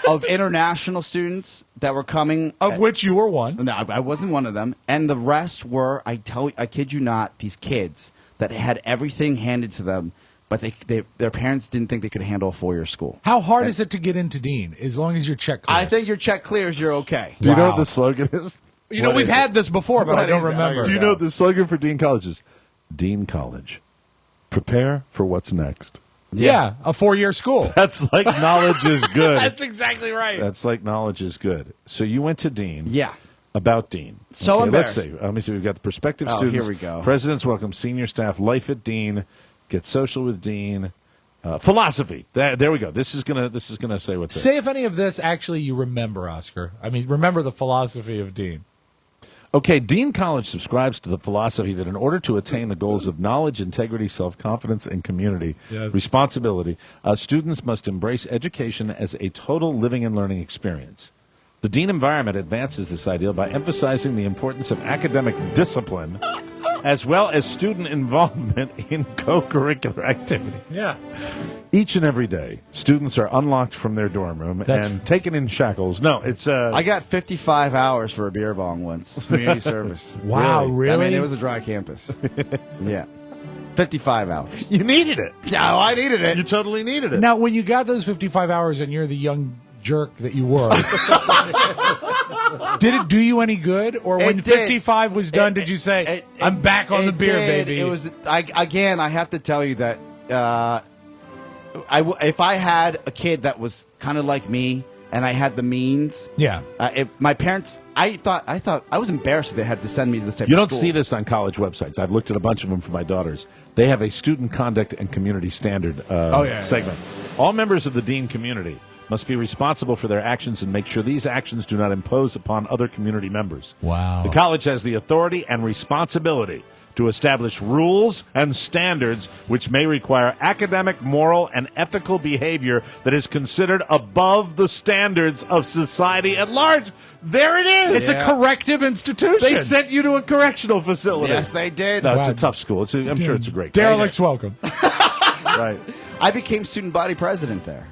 Speaker 4: of international students that were coming,
Speaker 3: of which you were one.
Speaker 4: No, I wasn't one of them, and the rest were. I kid you not, these kids that had everything handed to them, but their parents didn't think they could handle a 4-year school.
Speaker 3: How hard is it to get into Dean? As long as your check clears.
Speaker 4: I think your check clears, you're okay.
Speaker 6: Do you know what the slogan is?
Speaker 3: We've had this before, but I don't remember.
Speaker 6: Do you know what the slogan for Dean College is? Dean College. Prepare for what's next.
Speaker 3: Yeah, a 4-year school.
Speaker 6: That's like knowledge is good.
Speaker 3: That's exactly right.
Speaker 6: That's like knowledge is good. So you went to Dean.
Speaker 4: Yeah.
Speaker 6: About Dean.
Speaker 4: So embarrassed.
Speaker 6: Let me see. We've got the prospective
Speaker 4: Oh,
Speaker 6: students.
Speaker 4: here we go.
Speaker 6: Presidents welcome senior staff. Life at Dean. Get social with Dean. Philosophy. There we go. This is gonna say what's
Speaker 3: Say if any of this actually you remember, Oscar. I mean, remember the philosophy of Dean.
Speaker 6: Okay, Dean College subscribes to the philosophy that in order to attain the goals of knowledge, integrity, self-confidence, and community responsibility, students must embrace education as a total living and learning experience. The Dean environment advances this ideal by emphasizing the importance of academic discipline as well as student involvement in co-curricular activities.
Speaker 3: Yeah.
Speaker 6: Each and every day, students are unlocked from their dorm room and taken in shackles. No, it's
Speaker 4: I got 55 hours for a beer bong once. Community service.
Speaker 3: Wow, really?
Speaker 4: I mean, it was a dry campus. Yeah. 55 hours.
Speaker 6: You needed it.
Speaker 4: Yeah, I needed it.
Speaker 6: You totally needed it.
Speaker 3: Now, when you got those 55 hours and you're the young jerk that you were, did it do you any good? Or when 55 was done, did you say, I'm back on the beer, baby?
Speaker 4: It was, again, I have to tell you that if I had a kid that was kind of like me, and I had the means.
Speaker 3: Yeah.
Speaker 4: My parents, I thought I was embarrassed that they had to send me to this type
Speaker 6: You
Speaker 4: of
Speaker 6: don't
Speaker 4: school.
Speaker 6: see this on college websites. I've looked at a bunch of them for my daughters. They have a student conduct and community standard segment. All members of the dean community must be responsible for their actions and make sure these actions do not impose upon other community members.
Speaker 3: Wow.
Speaker 6: The college has the authority and responsibility to establish rules and standards which may require academic, moral, and ethical behavior that is considered above the standards of society at large. There it is.
Speaker 3: It's a corrective institution.
Speaker 6: They sent you to a correctional facility.
Speaker 4: Yes, they did.
Speaker 6: No, it's a tough school. I'm sure it's a great
Speaker 3: Derelict's welcome.
Speaker 6: Right.
Speaker 4: I became student body president there.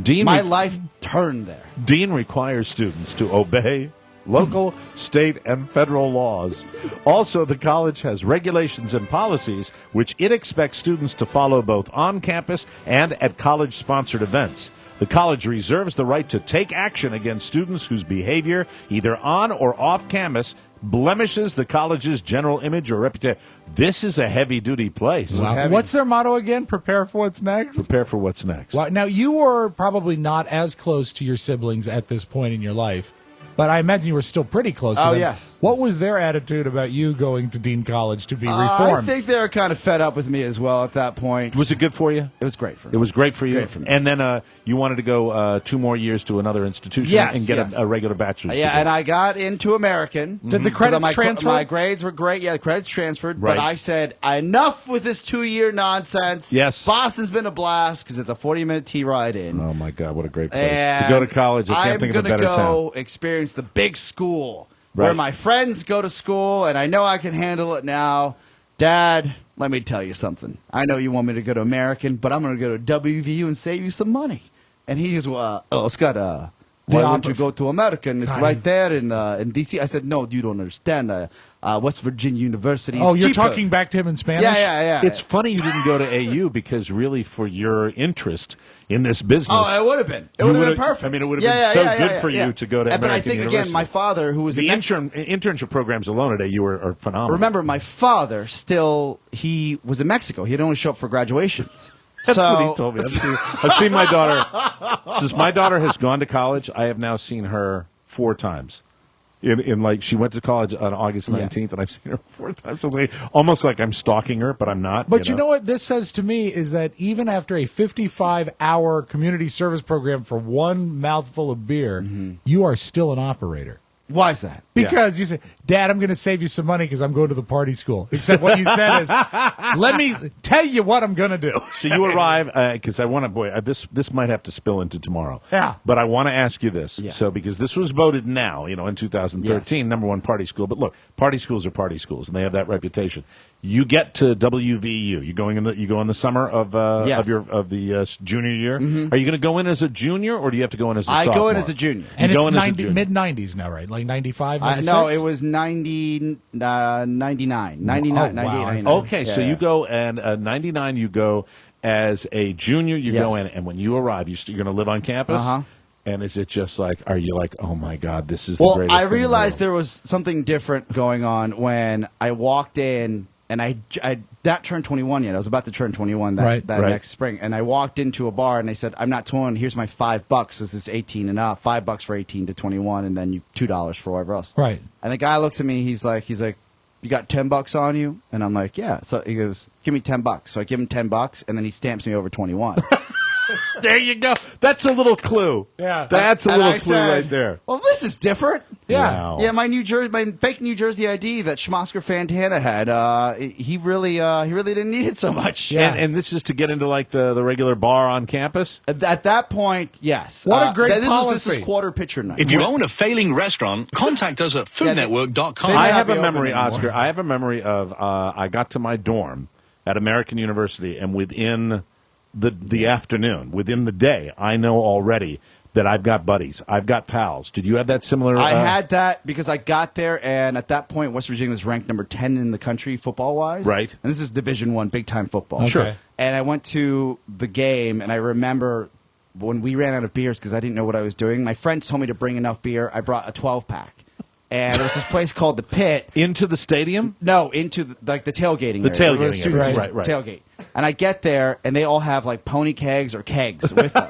Speaker 6: Dean
Speaker 4: My life turned there.
Speaker 6: Dean requires students to obey local, state, and federal laws. Also, the college has regulations and policies which it expects students to follow both on campus and at college-sponsored events. The college reserves the right to take action against students whose behavior, either on or off campus, blemishes the college's general image or reputation. This is a heavy-duty place.
Speaker 3: Wow. What's their motto again? Prepare for what's next?
Speaker 6: Prepare for what's next.
Speaker 3: Wow. Now, you were probably not as close to your siblings at this point in your life, but I imagine you were still pretty close to them.
Speaker 4: Yes.
Speaker 3: What was their attitude about you going to Dean College to be
Speaker 4: I
Speaker 3: reformed?
Speaker 4: think they were kind of fed up with me as well at that point.
Speaker 6: Was it good for you?
Speaker 4: It was great for me.
Speaker 6: It was great for you?
Speaker 4: Great for me.
Speaker 6: And then you wanted to go 2 more years to another institution and get a regular bachelor's
Speaker 4: Yeah,
Speaker 6: degree.
Speaker 4: and I got into American.
Speaker 3: Did the credits
Speaker 4: my,
Speaker 3: transfer?
Speaker 4: My grades were great. Yeah, the credits transferred.
Speaker 6: Right.
Speaker 4: But I said, enough with this 2-year nonsense.
Speaker 6: Yes.
Speaker 4: Boston's been a blast because it's a 40-minute T ride in.
Speaker 6: Oh, my God, what a great place.
Speaker 4: And
Speaker 6: To go to college, I can't think of a better
Speaker 4: I'm going to go
Speaker 6: town.
Speaker 4: experience the big school
Speaker 6: Right.
Speaker 4: where my friends go to school, and I know I can handle it now. Dad, let me tell you something. I know you want me to go to American, but I'm going to go to WVU and save you some money. And he goes, Scott, why wouldn't you go to American? It's right there in D.C. I said, no, you don't understand. West Virginia University is
Speaker 3: Oh, you're
Speaker 4: cheaper.
Speaker 3: talking back to him in Spanish?
Speaker 4: Yeah.
Speaker 6: It's funny you didn't go to AU because really for your interest in this business.
Speaker 4: Oh, it would have been. It would have been perfect.
Speaker 6: I mean, it would have been so good for you to go to American
Speaker 4: But I think,
Speaker 6: University.
Speaker 4: again, my father, who was
Speaker 6: The internship programs alone at AU are phenomenal.
Speaker 4: Remember, my father he was in Mexico. He'd only show up for graduations.
Speaker 6: That's what he told me. I've seen my daughter. Since my daughter has gone to college, I have now seen her 4 times. She went to college on August 19th, and I've seen her 4 times. So almost like I'm stalking her, but I'm not.
Speaker 3: But you know what this says to me is that even after a 55-hour community service program for one mouthful of beer, you are still an operator.
Speaker 4: Why is that?
Speaker 3: Because you say, Dad, I'm going to save you some money because I'm going to the party school. Except what you said is, let me tell you what I'm going to do.
Speaker 6: So you arrive, because I want to, this might have to spill into tomorrow.
Speaker 3: Yeah.
Speaker 6: But I want to ask you this. Yeah. So because this was voted now, in 2013, #1 party school. But look, party schools are party schools, and they have that reputation. You get to WVU. You go in the summer of the junior year. Are you going to go in as a junior, or do you have to go in as a sophomore?
Speaker 4: I go in as a junior.
Speaker 3: And it's mid-90s now, right? Like 95, 96?
Speaker 4: No, it was 99, 98, 99.
Speaker 6: Okay, so you go, and 99 you go as a junior, you go in, and when you arrive, you're going to live on campus? And is it just are you like, oh my God, this is the greatest thing
Speaker 4: I
Speaker 6: in the
Speaker 4: realized
Speaker 6: world?
Speaker 4: there was something different going on when I walked in, and I not turned 21 yet. I was about to turn 21 that next spring. And I walked into a bar, and they said, I'm not 21. Here's my $5. This is 18 and up. $5 for 18 to 21, and then $2 for whatever else.
Speaker 3: Right.
Speaker 4: And the guy looks at me. He's like, you got $10 on you? And I'm like, yeah. So he goes, give me $10. So I give him $10, and then he stamps me over 21.
Speaker 6: There you go. That's a little clue.
Speaker 3: Yeah.
Speaker 6: That's a little clue right there.
Speaker 4: Well, this is different.
Speaker 3: Yeah.
Speaker 6: Wow.
Speaker 4: Yeah, my fake New Jersey ID that Schmosker Fantana had, he really didn't need it so much.
Speaker 6: Yeah. And this is to get into the regular bar on campus?
Speaker 4: At that point, yes.
Speaker 3: What a great policy.
Speaker 4: This is quarter pitcher night.
Speaker 14: If you own a failing restaurant, contact us at foodnetwork.com.
Speaker 6: I have a memory, Oscar. I have a memory of I got to my dorm at American University, and within the afternoon, within the day, I know already that I've got buddies. I've got pals. Did you have that similar?
Speaker 4: I had that because I got there, and at that point, West Virginia was ranked number 10 in the country football-wise.
Speaker 6: Right.
Speaker 4: And this is Division I, big-time football.
Speaker 3: Okay.
Speaker 6: Sure.
Speaker 4: And I went to the game, and I remember when we ran out of beers because I didn't know what I was doing, my friends told me to bring enough beer. I brought a 12-pack. And there was this place called The Pit.
Speaker 6: Into the stadium?
Speaker 4: No, into the tailgating area.
Speaker 6: The tailgating
Speaker 4: Where the students
Speaker 6: area.
Speaker 4: used to
Speaker 6: Right.
Speaker 4: tailgate. And I get there, and they all have like pony kegs or kegs with them.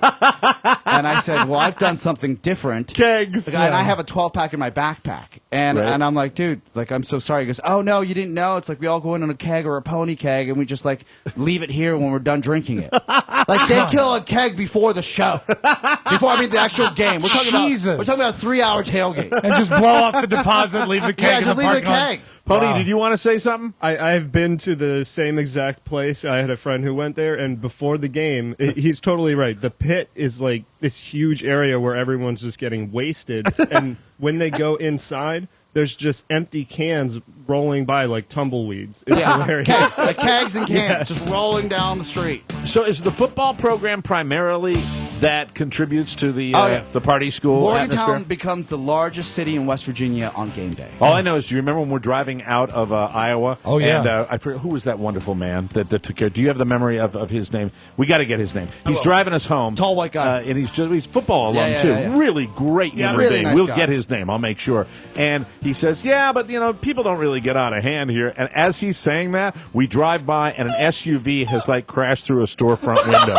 Speaker 4: And I said, well, I've done something different.
Speaker 6: Kegs.
Speaker 4: And I have a 12-pack in my backpack. And I'm like, dude, like, I'm so sorry. He goes, oh, no, you didn't know. It's like we all go in on a keg or a pony keg, and we just, like, leave it here when we're done drinking it. Like, they kill a keg before the show. The actual game. We're talking about a 3-hour tailgate.
Speaker 3: And just blow off the deposit, leave the keg
Speaker 4: Yeah,
Speaker 3: in
Speaker 4: just
Speaker 3: the
Speaker 4: leave the
Speaker 3: parking lot.
Speaker 4: keg.
Speaker 6: Pony, did you want to say something?
Speaker 13: I've been to the same exact place. I had a friend who went there, and before the game, he's totally right. The pit is like this huge area where everyone's just getting wasted, and when they go inside, there's just empty cans rolling by like tumbleweeds. It's hilarious.
Speaker 4: Kegs, like kegs and cans just rolling down the street.
Speaker 6: So is the football program primarily that contributes to the the party school
Speaker 4: Morgantown
Speaker 6: atmosphere?
Speaker 4: becomes the largest city in West Virginia on game day.
Speaker 6: All I know is, do you remember when we're driving out of Iowa?
Speaker 3: Oh, yeah.
Speaker 6: And I forget, who was that wonderful man that took care? Do you have the memory of his name? We got to get his name. He's driving us home.
Speaker 4: Tall white guy.
Speaker 6: And he's football alum, too.
Speaker 4: Yeah.
Speaker 6: Really great human
Speaker 4: really
Speaker 6: being.
Speaker 4: nice
Speaker 6: We'll
Speaker 4: guy.
Speaker 6: get his name. I'll make sure. And he says, yeah, but, people don't really get out of hand here. And as he's saying that, we drive by, and an SUV has, crashed through a storefront window.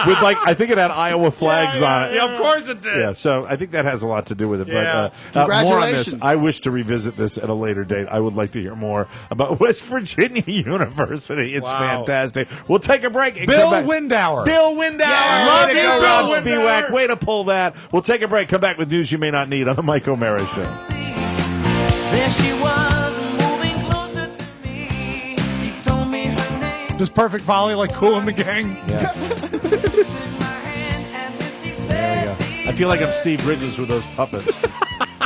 Speaker 6: With, I think it had Iowa flags on it.
Speaker 3: Yeah, of course it did.
Speaker 6: Yeah, so I think that has a lot to do with it.
Speaker 3: Yeah.
Speaker 6: But more on this.
Speaker 4: Congratulations.
Speaker 6: I wish to revisit this at a later date. I would like to hear more about West Virginia University. It's fantastic. We'll take a break. And
Speaker 3: Bill
Speaker 6: come back.
Speaker 3: Windauer.
Speaker 6: Bill Windauer.
Speaker 3: Yeah,
Speaker 6: Love
Speaker 3: way
Speaker 6: you,
Speaker 3: to go,
Speaker 6: Rob
Speaker 3: Bill
Speaker 6: Spiewak.
Speaker 3: Windauer.
Speaker 6: Way to pull that. We'll take a break. Come back with news you may not need on the Mike O'Mara Show.
Speaker 15: There she was, moving closer to me. She told me her name.
Speaker 3: Does Perfect Polly like Cool in the Gang?
Speaker 6: Yeah. There we go. I feel like I'm Steve Bridges with those puppets.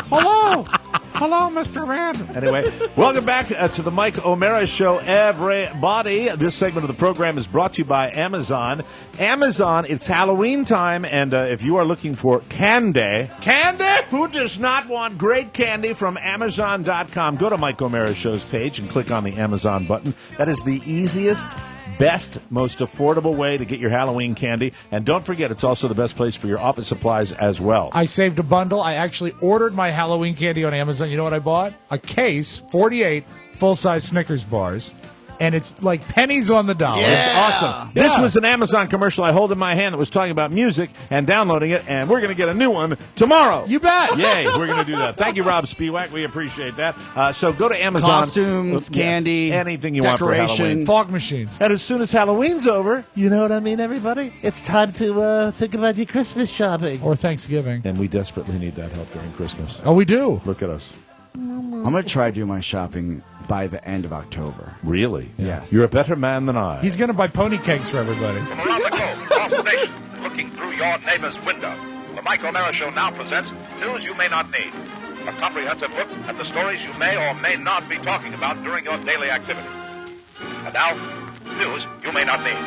Speaker 3: Hello. Hello, Mr. Man.
Speaker 6: Anyway, welcome back to the Mike O'Mara Show, everybody. This segment of the program is brought to you by Amazon. Amazon, it's Halloween time, and if you are looking for candy, who does not want great candy from Amazon.com? Go to Mike O'Mara Show's page and click on the Amazon button. That is the easiest, best, most affordable way to get your Halloween candy. And don't forget, it's also the best place for your office supplies as well.
Speaker 3: I saved a bundle. I actually ordered my Halloween candy on Amazon. You know what I bought? A case, 48 full-size Snickers bars. And it's like pennies on the dollar.
Speaker 6: It's awesome. This was an Amazon commercial I hold in my hand that was talking about music and downloading it, and we're going to get a new one tomorrow.
Speaker 3: You bet.
Speaker 6: Yay, we're going to do that. Thank you, Rob Spiewak. We appreciate that. So go to Amazon.
Speaker 4: Costumes, candy,
Speaker 6: anything you want for
Speaker 4: decoration.
Speaker 6: Halloween.
Speaker 3: Fog machines.
Speaker 6: And as soon as Halloween's over,
Speaker 16: You know what I mean, everybody? It's time to think about your Christmas shopping.
Speaker 3: Or Thanksgiving.
Speaker 6: and we desperately need that help during Christmas.
Speaker 3: Oh, we do.
Speaker 6: Look at us.
Speaker 4: I'm going to try to do my shopping by the end of October.
Speaker 6: Really?
Speaker 4: Yes.
Speaker 6: You're a better man than I.
Speaker 3: He's going to buy pony kegs for everybody.
Speaker 17: From around the globe, across the nation, looking through your neighbor's window. The Mike O'Mara Show now presents News You May Not Need. A comprehensive look at the stories you may or may not be talking about during your daily activity. And now, News You May Not Need.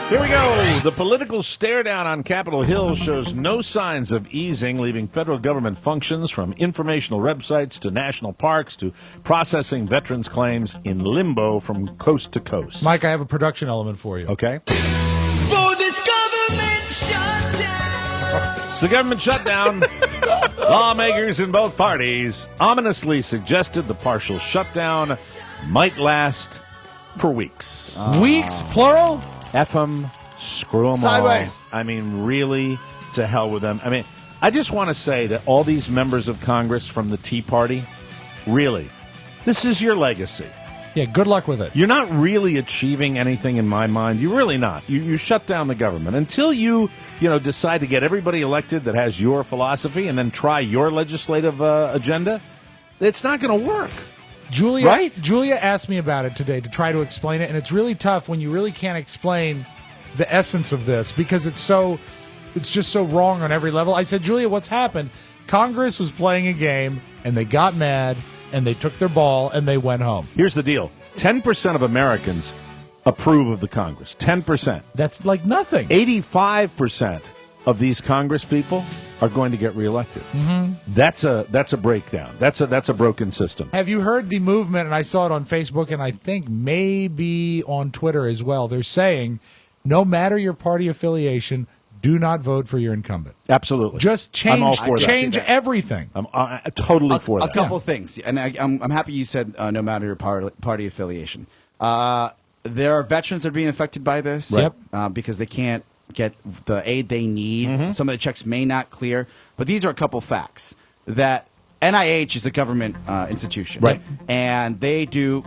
Speaker 6: Here we go. The political stare down on Capitol Hill shows no signs of easing, leaving federal government functions from informational websites to national parks to processing veterans' claims in limbo from coast to coast.
Speaker 3: Mike, I have a production element for you.
Speaker 6: Okay.
Speaker 15: For this government shutdown.
Speaker 6: So the government shutdown. Lawmakers in both parties ominously suggested the partial shutdown might last for weeks.
Speaker 3: Weeks, plural?
Speaker 6: F them, screw them
Speaker 4: Sideways.
Speaker 6: all. I mean, really, to hell with them. I mean, I just want to say that all these members of Congress from the Tea Party, really, this is your legacy.
Speaker 3: Yeah, good luck with it.
Speaker 6: You're not really achieving anything in my mind. You're really not. You shut down the government until you decide to get everybody elected that has your philosophy and then try your legislative agenda. It's not going to work.
Speaker 3: Julia asked me about it today to try to explain it, and it's really tough when you really can't explain the essence of this because it's just so wrong on every level. I said, Julia, what's happened? Congress was playing a game, and they got mad, and they took their ball, and they went home.
Speaker 6: Here's the deal. 10% of Americans approve of the Congress. 10%.
Speaker 3: That's like nothing.
Speaker 6: 85% of these Congress people are going to get reelected.
Speaker 3: Mm-hmm.
Speaker 6: That's a breakdown. That's a broken system.
Speaker 3: Have you heard the movement, and I saw it on Facebook, and I think maybe on Twitter as well, they're saying, no matter your party affiliation, do not vote for your incumbent.
Speaker 6: Absolutely.
Speaker 3: Just change,
Speaker 6: I'm all for that.
Speaker 3: change everything.
Speaker 6: I'm totally for that.
Speaker 4: A couple things, and I'm happy you said no matter your party affiliation. there are veterans that are being affected by this.
Speaker 3: Right.
Speaker 4: Because they can't get the aid they need. Some of the checks may not clear. But these are a couple facts. That NIH is a government institution.
Speaker 3: Right.
Speaker 4: And they do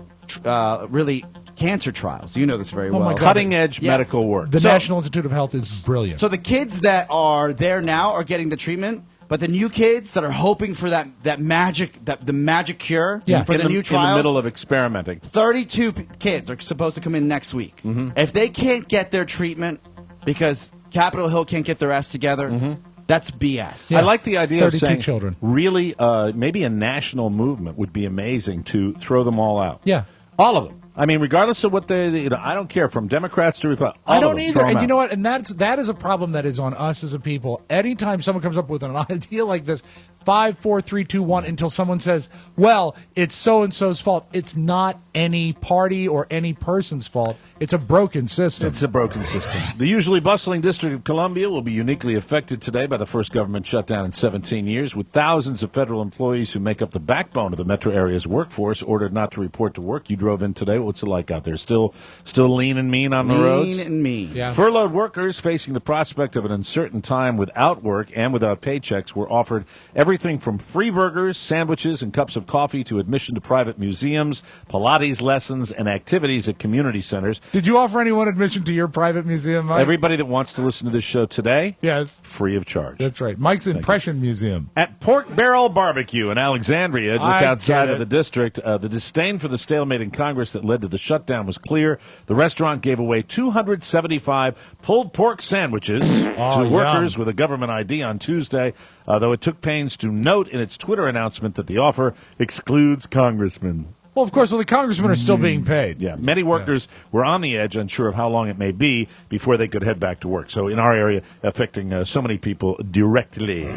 Speaker 4: really cancer trials. You know this very well.
Speaker 3: my God.
Speaker 6: Cutting-edge medical work.
Speaker 3: The National Institute of Health is brilliant.
Speaker 4: So the kids that are there now are getting the treatment, but the new kids that are hoping for the magic cure for the new trials.
Speaker 6: In the middle of experimenting.
Speaker 4: 32 kids are supposed to come in next week. If they can't get their treatment because Capitol Hill can't get their ass together, that's BS.
Speaker 6: I like the idea of
Speaker 3: 32
Speaker 6: saying,
Speaker 3: children.
Speaker 6: really, maybe a national movement would be amazing to throw them all out.
Speaker 3: Yeah.
Speaker 6: All of them. I mean, regardless of what I don't care, from Democrats to Republicans.
Speaker 3: I don't either. And you know what? And that is a problem that is on us as a people. Anytime someone comes up with an idea like this, 5, 4, 3, 2, 1, until someone says, well, it's so-and-so's fault. It's not any party or any person's fault. It's a broken system.
Speaker 6: It's a broken system. The usually bustling District of Columbia will be uniquely affected today by the first government shutdown in 17 years, with thousands of federal employees who make up the backbone of the metro area's workforce ordered not to report to work. You drove in today. What's it like out there? Still lean and mean on the roads?
Speaker 4: Lean and mean.
Speaker 3: Yeah.
Speaker 6: Furloughed workers facing the prospect of an uncertain time without work and without paychecks were offered everything from free burgers, sandwiches, and cups of coffee to admission to private museums, Pilates lessons, and activities at community centers.
Speaker 3: Did you offer anyone admission to your private museum, Mike?
Speaker 6: Everybody that wants to listen to this show today,
Speaker 3: yes,
Speaker 6: free of charge.
Speaker 3: That's right. Mike's Impression Museum.
Speaker 6: At Pork Barrel Barbecue in Alexandria, just
Speaker 3: I
Speaker 6: outside
Speaker 3: get
Speaker 6: of the district, the disdain for the stalemate in Congress that led to the shutdown was clear. The restaurant gave away 275 pulled pork sandwiches to workers with a government ID on Tuesday, though it took pains to note in its Twitter announcement that the offer excludes congressmen.
Speaker 3: Well, of course, the congressmen are still being paid.
Speaker 6: Yeah, many workers were on the edge, unsure of how long it may be before they could head back to work. So in our area, affecting so many people directly.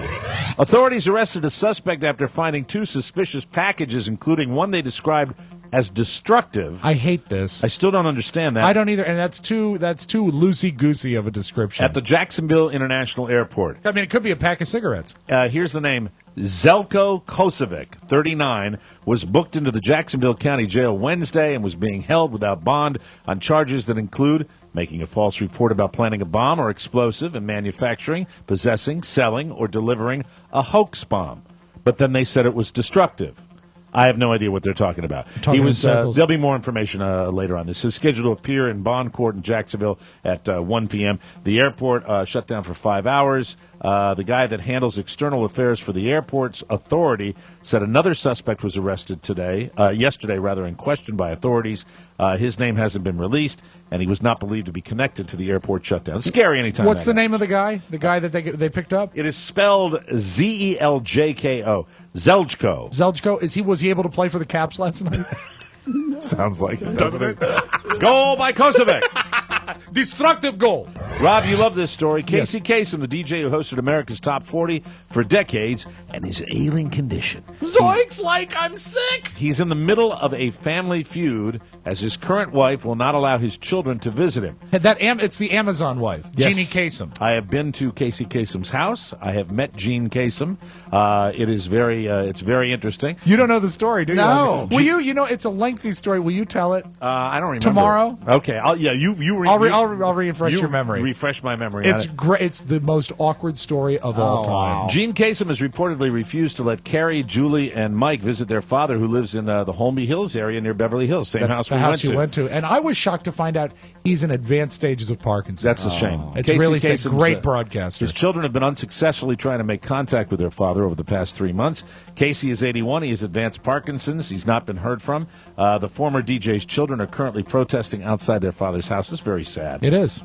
Speaker 6: Authorities arrested a suspect after finding 2 suspicious packages, including one they described as destructive.
Speaker 3: I hate this.
Speaker 6: I still don't understand that.
Speaker 3: I don't either, and that's too loosey-goosey of a description.
Speaker 6: At the Jacksonville International Airport.
Speaker 3: I mean, it could be a pack of cigarettes.
Speaker 6: Here's the name. Zelko Kosovic, 39, was booked into the Jacksonville County Jail Wednesday and was being held without bond on charges that include making a false report about planting a bomb or explosive and manufacturing, possessing, selling, or delivering a hoax bomb. But then they said it was destructive. I have no idea what they're talking about. There'll be more information later on this. He's scheduled to appear in bond court in Jacksonville at 1 p.m. The airport shut down for 5 hours. The guy that handles external affairs for the airport's authority said another suspect was arrested yesterday, and questioned by authorities. His name hasn't been released, and he was not believed to be connected to the airport shutdown. It's scary anytime.
Speaker 3: What's the name of the guy? The guy that they picked up?
Speaker 6: It is spelled Zeljko. Zeljko.
Speaker 3: Zeljko. Was he able to play for the Caps last night?
Speaker 6: Sounds like it, doesn't it? Goal by Kosovic.
Speaker 3: Destructive goal.
Speaker 6: Rob, you love this story. Casey Kasem, the DJ who hosted America's Top 40 for decades, and his ailing condition.
Speaker 3: Zoinks, like I'm sick.
Speaker 6: He's in the middle of a family feud as his current wife will not allow his children to visit him.
Speaker 3: It's the Amazon wife,
Speaker 6: Yes.
Speaker 3: Jeannie Kasem.
Speaker 6: I have been to Casey Kasem's house. I have met Jean Kasem. It's very interesting.
Speaker 3: You don't know the story, do you?
Speaker 4: No.
Speaker 3: Will you? You know, it's a lengthy story. Will you tell it?
Speaker 6: I don't remember.
Speaker 3: Tomorrow?
Speaker 6: Okay. I'll
Speaker 3: refresh your memory.
Speaker 6: Refresh my memory.
Speaker 3: It's great. It's the most awkward story of all time.
Speaker 4: Wow.
Speaker 6: Jean Kasem has reportedly refused to let Carrie, Julie, and Mike visit their father, who lives in the Holmby Hills area near Beverly Hills. Same
Speaker 3: That's
Speaker 6: house
Speaker 3: the
Speaker 6: we
Speaker 3: house
Speaker 6: went
Speaker 3: you
Speaker 6: to.
Speaker 3: went to. And I was shocked to find out he's in advanced stages of Parkinson's.
Speaker 6: That's a shame.
Speaker 3: It's
Speaker 6: Casey
Speaker 3: really a
Speaker 6: Kasem's,
Speaker 3: great broadcaster.
Speaker 6: His children have been unsuccessfully trying to make contact with their father over the past 3 months. Casey is 81. He has advanced Parkinson's. He's not been heard from. The former DJ's children are currently protesting outside their father's house. It's very sad.
Speaker 3: It is.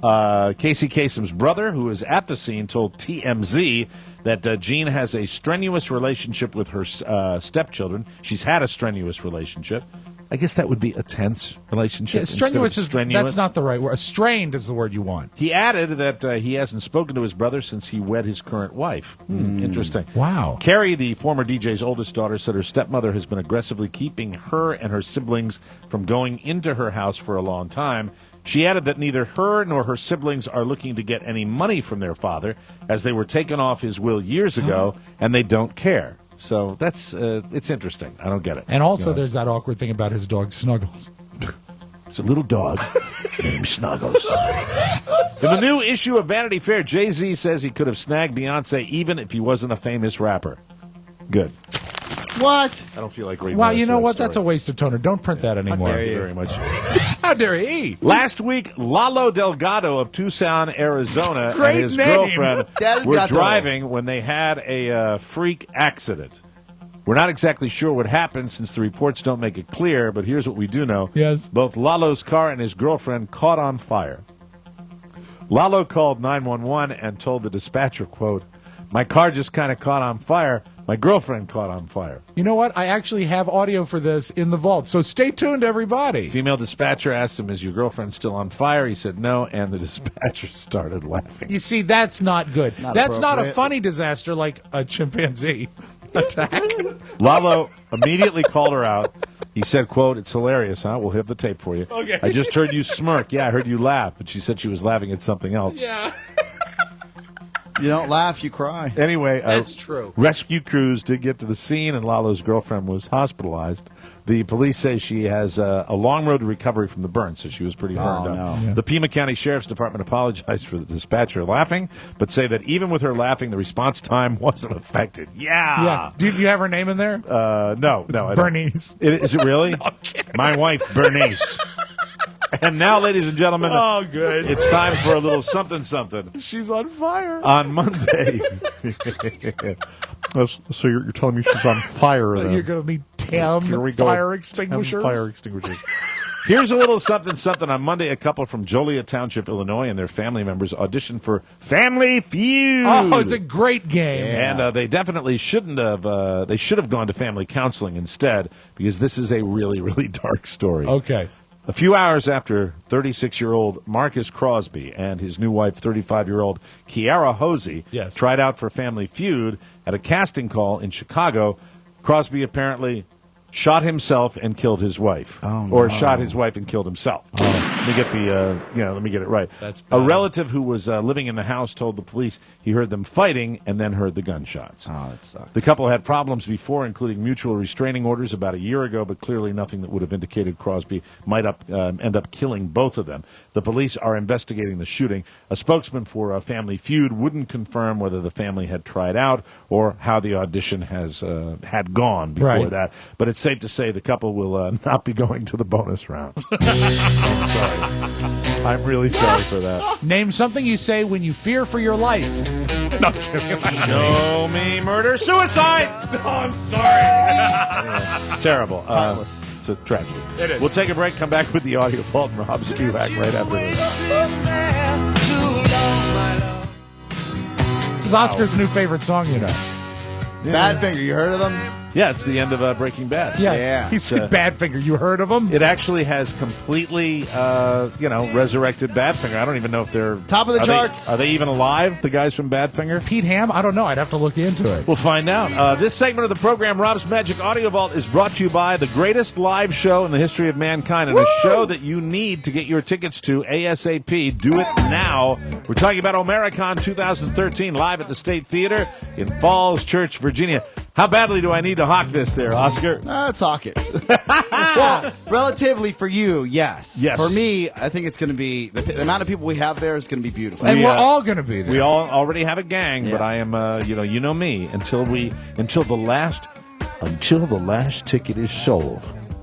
Speaker 6: Casey Kasem's brother, who is at the scene, told TMZ that Jean has a strenuous relationship with her stepchildren. She's had a strenuous relationship. I guess that would be a tense relationship.
Speaker 3: Yeah, strenuous is
Speaker 6: strenuous.
Speaker 3: that's not the right word. Strained is the word you want.
Speaker 6: He added that he hasn't spoken to his brother since he wed his current wife. Interesting.
Speaker 3: Wow.
Speaker 6: Carrie, the former DJ's oldest daughter, said her stepmother has been aggressively keeping her and her siblings from going into her house for a long time. She added that neither her nor her siblings are looking to get any money from their father, as they were taken off his will years ago, and they don't care. So that's it's interesting. I don't get it.
Speaker 3: And also, there's that awkward thing about his dog Snuggles.
Speaker 2: It's a little dog named Snuggles. In the new issue of Vanity Fair, Jay-Z says he could have snagged Beyonce even if he wasn't a famous rapper. Good.
Speaker 4: What?
Speaker 2: I don't feel like reading
Speaker 3: Well,
Speaker 2: the
Speaker 3: you
Speaker 2: rest
Speaker 3: know
Speaker 2: of
Speaker 3: what?
Speaker 2: that
Speaker 3: That's a waste of toner. Don't print that anymore.
Speaker 2: Thank you very much.
Speaker 3: How dare he?
Speaker 2: Last week, Lalo Delgado of Tucson, Arizona,
Speaker 3: Great
Speaker 2: and his
Speaker 3: name.
Speaker 2: girlfriend were
Speaker 4: Delgado.
Speaker 2: driving when they had a freak accident. We're not exactly sure what happened since the reports don't make it clear, but here's what we do know.
Speaker 3: Yes.
Speaker 2: Both Lalo's car and his girlfriend caught on fire. Lalo called 911 and told the dispatcher, quote, "My car just kind of caught on fire. My girlfriend caught on fire."
Speaker 3: You know what? I actually have audio for this in the vault, so stay tuned, everybody.
Speaker 2: Female dispatcher asked him, "Is your girlfriend still on fire?" He said no, and the dispatcher started laughing.
Speaker 3: You see, that's not good.
Speaker 4: Not
Speaker 3: That's not a
Speaker 4: appropriate.
Speaker 3: funny disaster like a chimpanzee attack.
Speaker 2: Lalo immediately called her out. He said, quote, "It's hilarious, huh? We'll have the tape for you.
Speaker 3: Okay.
Speaker 2: I just heard you smirk. Yeah, I heard you laugh." But she said she was laughing at something else.
Speaker 3: Yeah.
Speaker 4: You don't laugh, you cry.
Speaker 2: Anyway,
Speaker 3: That's true.
Speaker 2: Rescue crews did get to the scene, and Lalo's girlfriend was hospitalized. The police say she has a long road to recovery from the burn, so she was pretty burned up.
Speaker 4: no.
Speaker 3: Yeah.
Speaker 2: The Pima County Sheriff's Department apologized for the dispatcher laughing, but say that even with her laughing, the response time wasn't affected.
Speaker 3: Yeah. Do you have her name in there?
Speaker 2: No, I don't.
Speaker 3: Bernice.
Speaker 2: Is it really? My wife, Bernice. And now, ladies and gentlemen,
Speaker 3: Oh, good.
Speaker 2: it's time for a little something.
Speaker 3: She's on fire.
Speaker 2: On Monday. So you're telling me she's on fire then?
Speaker 3: You're going to need 10
Speaker 2: Here we go.
Speaker 3: fire extinguishers.
Speaker 2: Fire extinguishers. Here's a little something. On Monday, a couple from Joliet Township, Illinois, and their family members auditioned for Family Feud.
Speaker 3: Oh, it's a great game.
Speaker 2: And they definitely shouldn't have. They should have gone to family counseling instead, because this is a really, really dark story.
Speaker 3: Okay.
Speaker 2: A few hours after 36-year-old Marcus Crosby and his new wife, 35-year-old Kiara Hosey,
Speaker 3: Yes.
Speaker 2: tried out for Family Feud at a casting call in Chicago, Crosby apparently shot himself and killed his wife, or shot his wife and killed himself. Let me get the, let me get it right.
Speaker 3: That's
Speaker 2: a
Speaker 3: bad.
Speaker 2: relative who was living in the house told the police he heard them fighting and then heard the gunshots.
Speaker 4: Oh, that sucks.
Speaker 2: The couple had problems before, including mutual restraining orders about a year ago, but clearly nothing that would have indicated Crosby might end up killing both of them. The police are investigating the shooting. A spokesman for Family Feud wouldn't confirm whether the family had tried out or how the audition had gone before
Speaker 3: Right.
Speaker 2: that. But it's safe to say the couple will not be going to the bonus round. I'm sorry. I'm really sorry for that.
Speaker 3: Name something you say when you fear for your life. No, kidding.
Speaker 2: Show me murder, suicide.
Speaker 3: Oh, I'm sorry.
Speaker 2: It's terrible.
Speaker 4: Heartless.
Speaker 2: It's a tragedy.
Speaker 3: It is.
Speaker 2: We'll take a break, come back with the audio vault, and Rob Spivak right after this.
Speaker 3: This is Oscar's new favorite song, you know.
Speaker 4: Badfinger, you heard of them?
Speaker 2: Yeah, it's the end of Breaking Bad.
Speaker 4: Yeah.
Speaker 3: He said Badfinger. You heard of him?
Speaker 2: It actually has completely, resurrected Badfinger. I don't even know if they're...
Speaker 4: Top of the
Speaker 2: are
Speaker 4: charts.
Speaker 2: Are they even alive, the guys from Badfinger?
Speaker 3: Pete Ham? I don't know. I'd have to look into it.
Speaker 2: We'll find out. This segment of the program, Rob's Magic Audio Vault, is brought to you by the greatest live show in the history of mankind, and a show that you need to get your tickets to ASAP. Do it now. We're talking about Omericon 2013, live at the State Theater in Falls Church, Virginia. How badly do I need to hawk this there, Oscar?
Speaker 4: Let's hawk it. Well, relatively for you, yes.
Speaker 2: Yes.
Speaker 4: For me, I think it's going to be, the amount of people we have there is going to be beautiful.
Speaker 3: And we're all going to be there.
Speaker 2: We all already have a gang,
Speaker 4: Yeah.
Speaker 2: but I am, you know me. Until the last ticket is sold,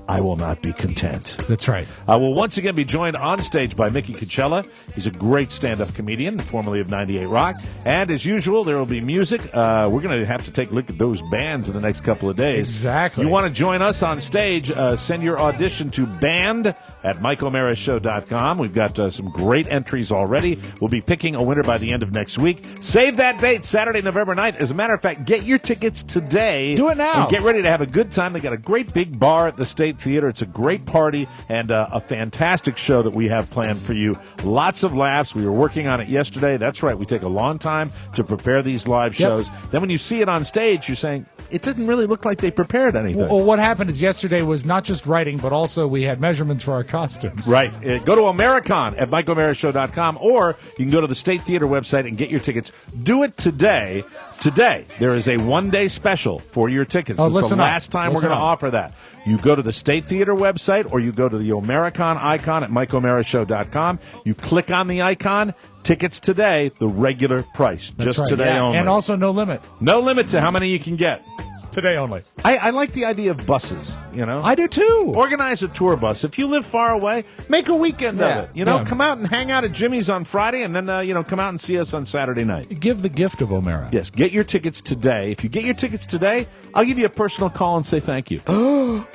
Speaker 2: I will not be content.
Speaker 3: That's right.
Speaker 2: I will once again be joined on stage by Mickey Coachella. He's a great stand-up comedian, formerly of 98 Rock. And as usual, there will be music. We're going to have to take a look at those bands in the next couple of days.
Speaker 3: Exactly.
Speaker 2: You want to join us on stage, send your audition to band@MikeOmaraShow.com. We've got some great entries already. We'll be picking a winner by the end of next week. Save that date, Saturday, November 9th. As a matter of fact, get your tickets today.
Speaker 3: Do it now.
Speaker 2: And get ready to have a good time. They got a great big bar at the State Theater. It's a great party and a fantastic show that we have planned for you. Lots of laughs. We were working on it yesterday. That's right. We take a long time to prepare these live shows. Then when you see it on stage, you're saying, it didn't really look like they prepared anything.
Speaker 3: Well, what happened is yesterday was not just writing, but also we had measurements for our costumes.
Speaker 2: Right. Go to Omericon@MikeOmaraShow.com, or you can go to the State Theater website and get your tickets. Do it today.
Speaker 6: Today, there is a one-day special for your tickets. This is the last time we're going to offer that. You go to the State Theater website, or you go to the Omericon icon at MikeOmeraShow.com. You click on the icon. Tickets today, the regular price.
Speaker 3: That's
Speaker 6: just
Speaker 3: right.
Speaker 6: today only.
Speaker 3: And also no limit.
Speaker 6: No limit to how many you can get.
Speaker 3: Today only.
Speaker 6: I like the idea of buses, you know?
Speaker 3: I do too.
Speaker 6: Organize a tour bus. If you live far away, make a weekend of it. You know,
Speaker 3: Yeah.
Speaker 6: come out and hang out at Jimmy's on Friday, and then, come out and see us on Saturday night.
Speaker 3: Give the gift of Omera.
Speaker 6: Yes, get your tickets today. If you get your tickets today, I'll give you a personal call and say thank you.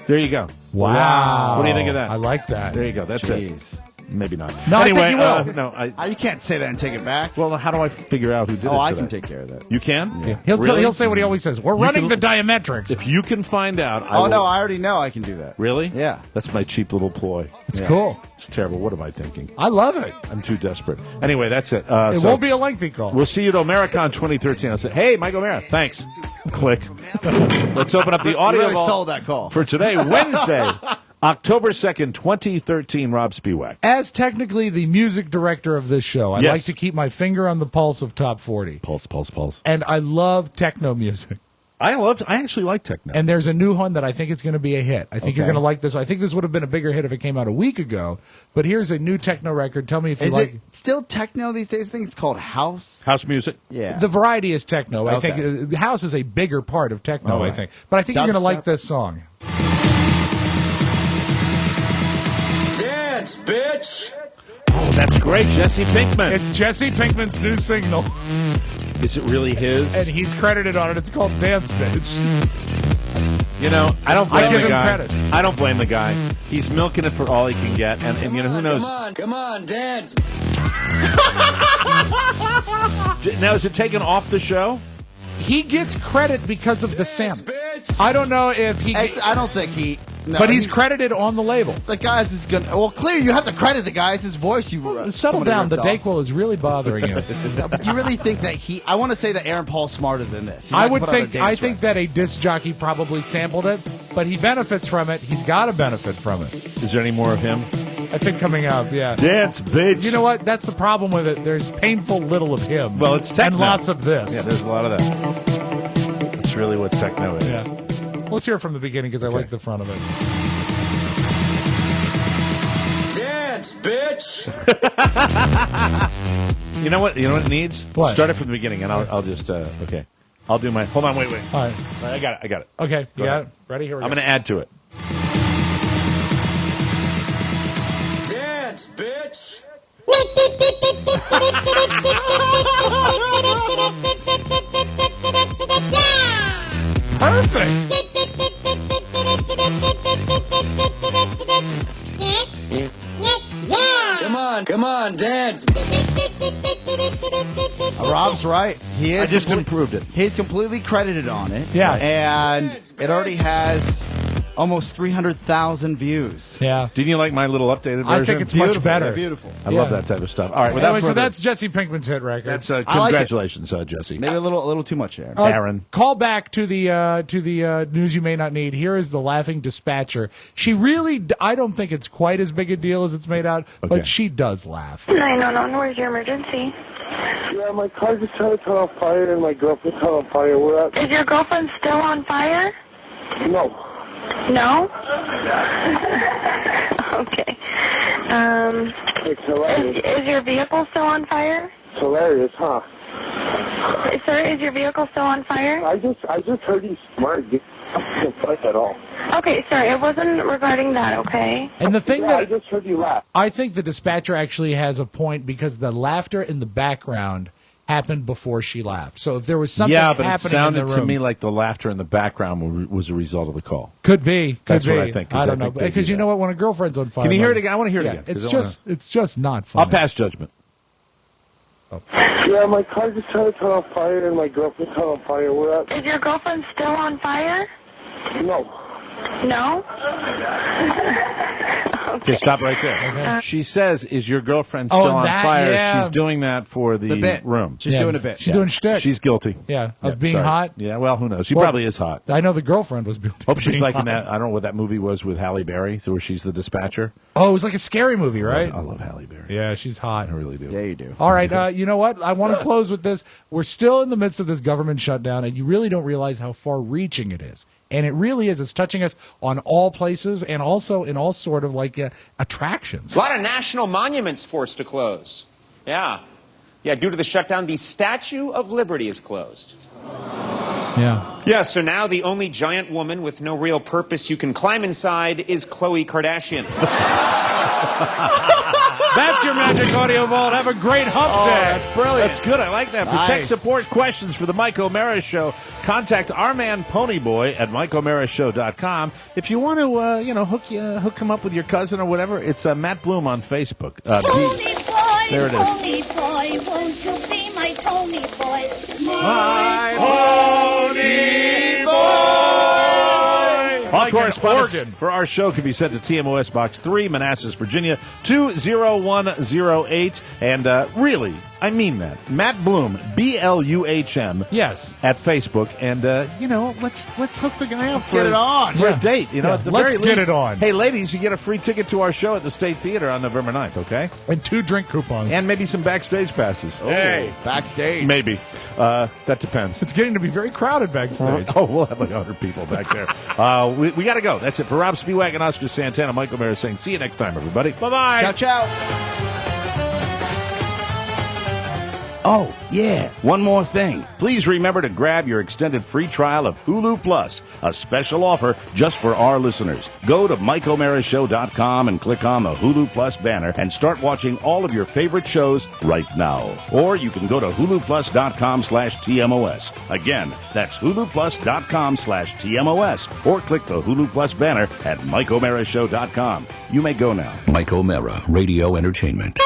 Speaker 6: There you go.
Speaker 3: Wow.
Speaker 6: What do you think of that?
Speaker 3: I like that.
Speaker 6: There you go. That's it. Maybe not.
Speaker 3: No,
Speaker 6: anyway,
Speaker 3: I think you will.
Speaker 4: You can't say that and take it back.
Speaker 6: Well, how do I figure out who did it?
Speaker 4: I
Speaker 6: today?
Speaker 4: can take care of that.
Speaker 6: You can?
Speaker 3: Yeah. He'll say what he always says. We're running the diametrics.
Speaker 6: If you can find out,
Speaker 4: I already know I can do that.
Speaker 6: Really?
Speaker 4: Yeah.
Speaker 6: That's my cheap little ploy.
Speaker 3: It's cool.
Speaker 6: It's terrible. What am I thinking?
Speaker 3: I love it.
Speaker 6: I'm too desperate. Anyway, that's it.
Speaker 3: It won't be a lengthy call.
Speaker 6: We'll see you at Omericon 2013. I'll say, hey, Mike O'Mara, thanks. Click. Let's open up the audio
Speaker 4: really
Speaker 6: vault
Speaker 4: sold that call.
Speaker 6: for today, Wednesday, October 2nd, 2013. Rob Spiewak.
Speaker 3: As technically the music director of this show, I
Speaker 6: Yes.
Speaker 3: like to keep my finger on the pulse of Top 40.
Speaker 6: Pulse.
Speaker 3: And I love techno music.
Speaker 6: I actually like techno.
Speaker 3: And there's a new one that I think it's going to be a hit. I think you're
Speaker 4: Okay.
Speaker 3: going to like this. I think this would have been a bigger hit if it came out a week ago. But here's a new techno record. Tell me if you
Speaker 4: Is
Speaker 3: like
Speaker 4: it still techno these days? I think it's called house.
Speaker 6: House music?
Speaker 4: Yeah.
Speaker 3: The variety is techno. I
Speaker 4: Okay.
Speaker 3: think house is a bigger part of techno,
Speaker 4: All
Speaker 3: I
Speaker 4: right.
Speaker 3: think. But I think you're going to
Speaker 4: Dubstep.
Speaker 3: like this song.
Speaker 15: Dance, bitch!
Speaker 6: Oh, that's great. Jesse Pinkman.
Speaker 3: It's Jesse Pinkman's new single,
Speaker 6: Is it really his?
Speaker 3: and he's credited on it. It's called Dance Bitch.
Speaker 6: You know, I don't blame
Speaker 3: I give
Speaker 6: the
Speaker 3: him
Speaker 6: guy.
Speaker 3: credit.
Speaker 6: I don't blame the guy. He's milking it for all he can get, and you know who knows?
Speaker 15: Come on, dance!
Speaker 6: Now, is it taken off the show?
Speaker 3: He gets credit because of the sample. I don't know if he...
Speaker 4: I don't think he. No,
Speaker 3: but he's credited on the label.
Speaker 4: The guy's is gonna. Well, clearly you have to credit the guy. It's his voice. You
Speaker 3: Settle down. The Dayquil is really bothering him.
Speaker 4: You really think that he? I want to say that Aaron Paul's smarter than this. He
Speaker 3: I
Speaker 4: might
Speaker 3: would
Speaker 4: put out a
Speaker 3: think.
Speaker 4: dance
Speaker 3: I think that a disc jockey probably sampled it, but he benefits from it. He's got to benefit from it.
Speaker 6: Is there any more of him?
Speaker 3: I think coming up, yeah.
Speaker 6: Dance, bitch.
Speaker 3: You know what? That's the problem with it. There's painful little of him.
Speaker 6: Well, it's techno.
Speaker 3: And lots of this.
Speaker 6: Yeah, there's a lot of that. That's really what techno is.
Speaker 3: Yeah. Let's hear it from the beginning because I like the front of it.
Speaker 15: Dance, bitch!
Speaker 6: You know what? You know what it needs?
Speaker 3: What?
Speaker 6: Start it from the beginning, and I'll just okay. I'll do my. Hold on, wait.
Speaker 3: All right.
Speaker 6: I got it.
Speaker 3: Okay,
Speaker 6: Go
Speaker 3: you got
Speaker 6: ahead.
Speaker 3: it? Ready? Here we
Speaker 6: I'm
Speaker 3: go.
Speaker 6: going to add to it.
Speaker 15: Dance, bitch!
Speaker 3: Perfect.
Speaker 15: Come on, dance!
Speaker 4: Rob's right. He is.
Speaker 6: I just improved it.
Speaker 4: He's completely credited on it.
Speaker 3: Yeah.
Speaker 4: And it already has almost 300,000 views.
Speaker 3: Yeah.
Speaker 6: Didn't you like my little updated version?
Speaker 3: I think it's much better.
Speaker 4: They're beautiful.
Speaker 6: I love that type of stuff. All right, without
Speaker 3: Anyway, so
Speaker 6: further,
Speaker 3: that's Jesse Pinkman's hit record.
Speaker 6: that's
Speaker 4: like it.
Speaker 6: congratulations, Jesse.
Speaker 4: Maybe a little too much, Aaron.
Speaker 6: Aaron.
Speaker 3: Call back to the news you may not need. Here is the laughing dispatcher. She really, I don't think it's quite as big a deal as it's made out,
Speaker 6: Okay.
Speaker 3: but she does laugh.
Speaker 18: 911, where's your emergency?
Speaker 19: Yeah, my car just tried to turn on fire and my girlfriend caught on fire. We're at...
Speaker 18: Is your girlfriend still on fire?
Speaker 19: No.
Speaker 18: No? Okay.
Speaker 19: It's hilarious.
Speaker 18: Is your vehicle still on fire?
Speaker 19: It's hilarious, huh?
Speaker 18: Sir, is your vehicle still on fire?
Speaker 19: I just heard you smart. Get not fight at all.
Speaker 18: Okay, sir, it wasn't regarding that, okay?
Speaker 3: And the thing
Speaker 19: I
Speaker 3: that
Speaker 19: just heard you laugh.
Speaker 3: I think the dispatcher actually has a point because the laughter in the background happened before she laughed. So if there was something
Speaker 6: Yeah, but it
Speaker 3: happening
Speaker 6: sounded
Speaker 3: in the room,
Speaker 6: to me like the laughter in the background was a result of the call.
Speaker 3: could be.
Speaker 6: That's
Speaker 3: could
Speaker 6: what
Speaker 3: be.
Speaker 6: I think, 'cause
Speaker 3: I
Speaker 6: I
Speaker 3: don't know
Speaker 6: think they
Speaker 3: because
Speaker 6: do
Speaker 3: you know what? When a girlfriend's on fire,
Speaker 6: Can you hear it
Speaker 3: like-
Speaker 6: again? I want to hear it
Speaker 3: yeah,
Speaker 6: again. 'cause
Speaker 3: It's just not fun.
Speaker 6: I'll pass judgment.
Speaker 19: Yeah, my car just tried to turn on fire and my girlfriend caught on fire. We're at...
Speaker 18: Is your girlfriend still on fire?
Speaker 19: No.
Speaker 18: No?
Speaker 6: Okay, stop right there. She says, "Is your girlfriend still on fire?"
Speaker 3: yeah.
Speaker 6: She's doing that for the
Speaker 4: bit.
Speaker 6: room.
Speaker 4: She's doing a bit.
Speaker 3: She's doing shtick.
Speaker 6: She's guilty.
Speaker 3: Yeah, of being
Speaker 6: sorry.
Speaker 3: hot.
Speaker 6: Yeah, well, who knows? She
Speaker 3: Well,
Speaker 6: probably is hot.
Speaker 3: I know the girlfriend was being
Speaker 6: Hope she's like in
Speaker 3: hot.
Speaker 6: that. I don't know what that movie was with Halle Berry, where she's the dispatcher.
Speaker 3: Oh, it was like a scary movie, right?
Speaker 6: I love Halle Berry.
Speaker 3: Yeah, she's hot.
Speaker 6: I really do.
Speaker 4: Yeah, you do.
Speaker 3: All right, you know what? I want to close with this. We're still in the midst of this government shutdown, and you really don't realize how far-reaching it is. And it really is. It's touching us on all places and also in all sort of like attractions.
Speaker 20: A lot of national monuments forced to close. Yeah. Yeah, due to the shutdown, the Statue of Liberty is closed.
Speaker 3: Yeah.
Speaker 20: Yeah, so now the only giant woman with no real purpose you can climb inside is Khloe Kardashian.
Speaker 3: That's your Magic Audio Vault. Have a great hump day.
Speaker 6: That's brilliant. That's good. I like that. For tech
Speaker 4: Nice.
Speaker 6: support questions for the Mike O'Mara Show, contact our man Ponyboy at MikeO'MaraShow.com. If you want to, hook him up with your cousin or whatever, it's Matt Bloom on Facebook. There it is.
Speaker 12: Pony boy, won't you be my pony boy?
Speaker 6: My Pony Boy! All
Speaker 3: Like an
Speaker 6: correspondence
Speaker 3: organ.
Speaker 6: for our show can be sent to TMOS Box 3, Manassas, Virginia, 20108. And really, I mean that. Matt Bloom, BLUHM.
Speaker 3: Yes.
Speaker 6: At Facebook. And, let's hook the guy up
Speaker 4: get it on.
Speaker 6: for a date. At the
Speaker 3: Let's
Speaker 6: very
Speaker 3: get
Speaker 6: least.
Speaker 3: it on.
Speaker 6: Hey, ladies, you get a free ticket to our show at the State Theater on November 9th, okay?
Speaker 3: And 2 drink coupons.
Speaker 6: And maybe some backstage passes.
Speaker 4: Hey, backstage.
Speaker 6: Maybe. That depends.
Speaker 3: It's getting to be very crowded backstage.
Speaker 6: Oh, we'll have like 100 people back there. We got to go. That's it. For Rob Spiewak and Oscar Santana, Michael O'Mara saying, see you next time, everybody. Bye-bye.
Speaker 4: Ciao, ciao.
Speaker 2: Oh, yeah, one more thing. Please remember to grab your extended free trial of Hulu Plus, a special offer just for our listeners. Go to MikeO'MaraShow.com and click on the Hulu Plus banner and start watching all of your favorite shows right now. Or you can go to HuluPlus.com/TMOS. Again, that's HuluPlus.com/TMOS. Or click the Hulu Plus banner at MikeO'MaraShow.com. You may go now.
Speaker 1: Mike O'Mara, Radio Entertainment.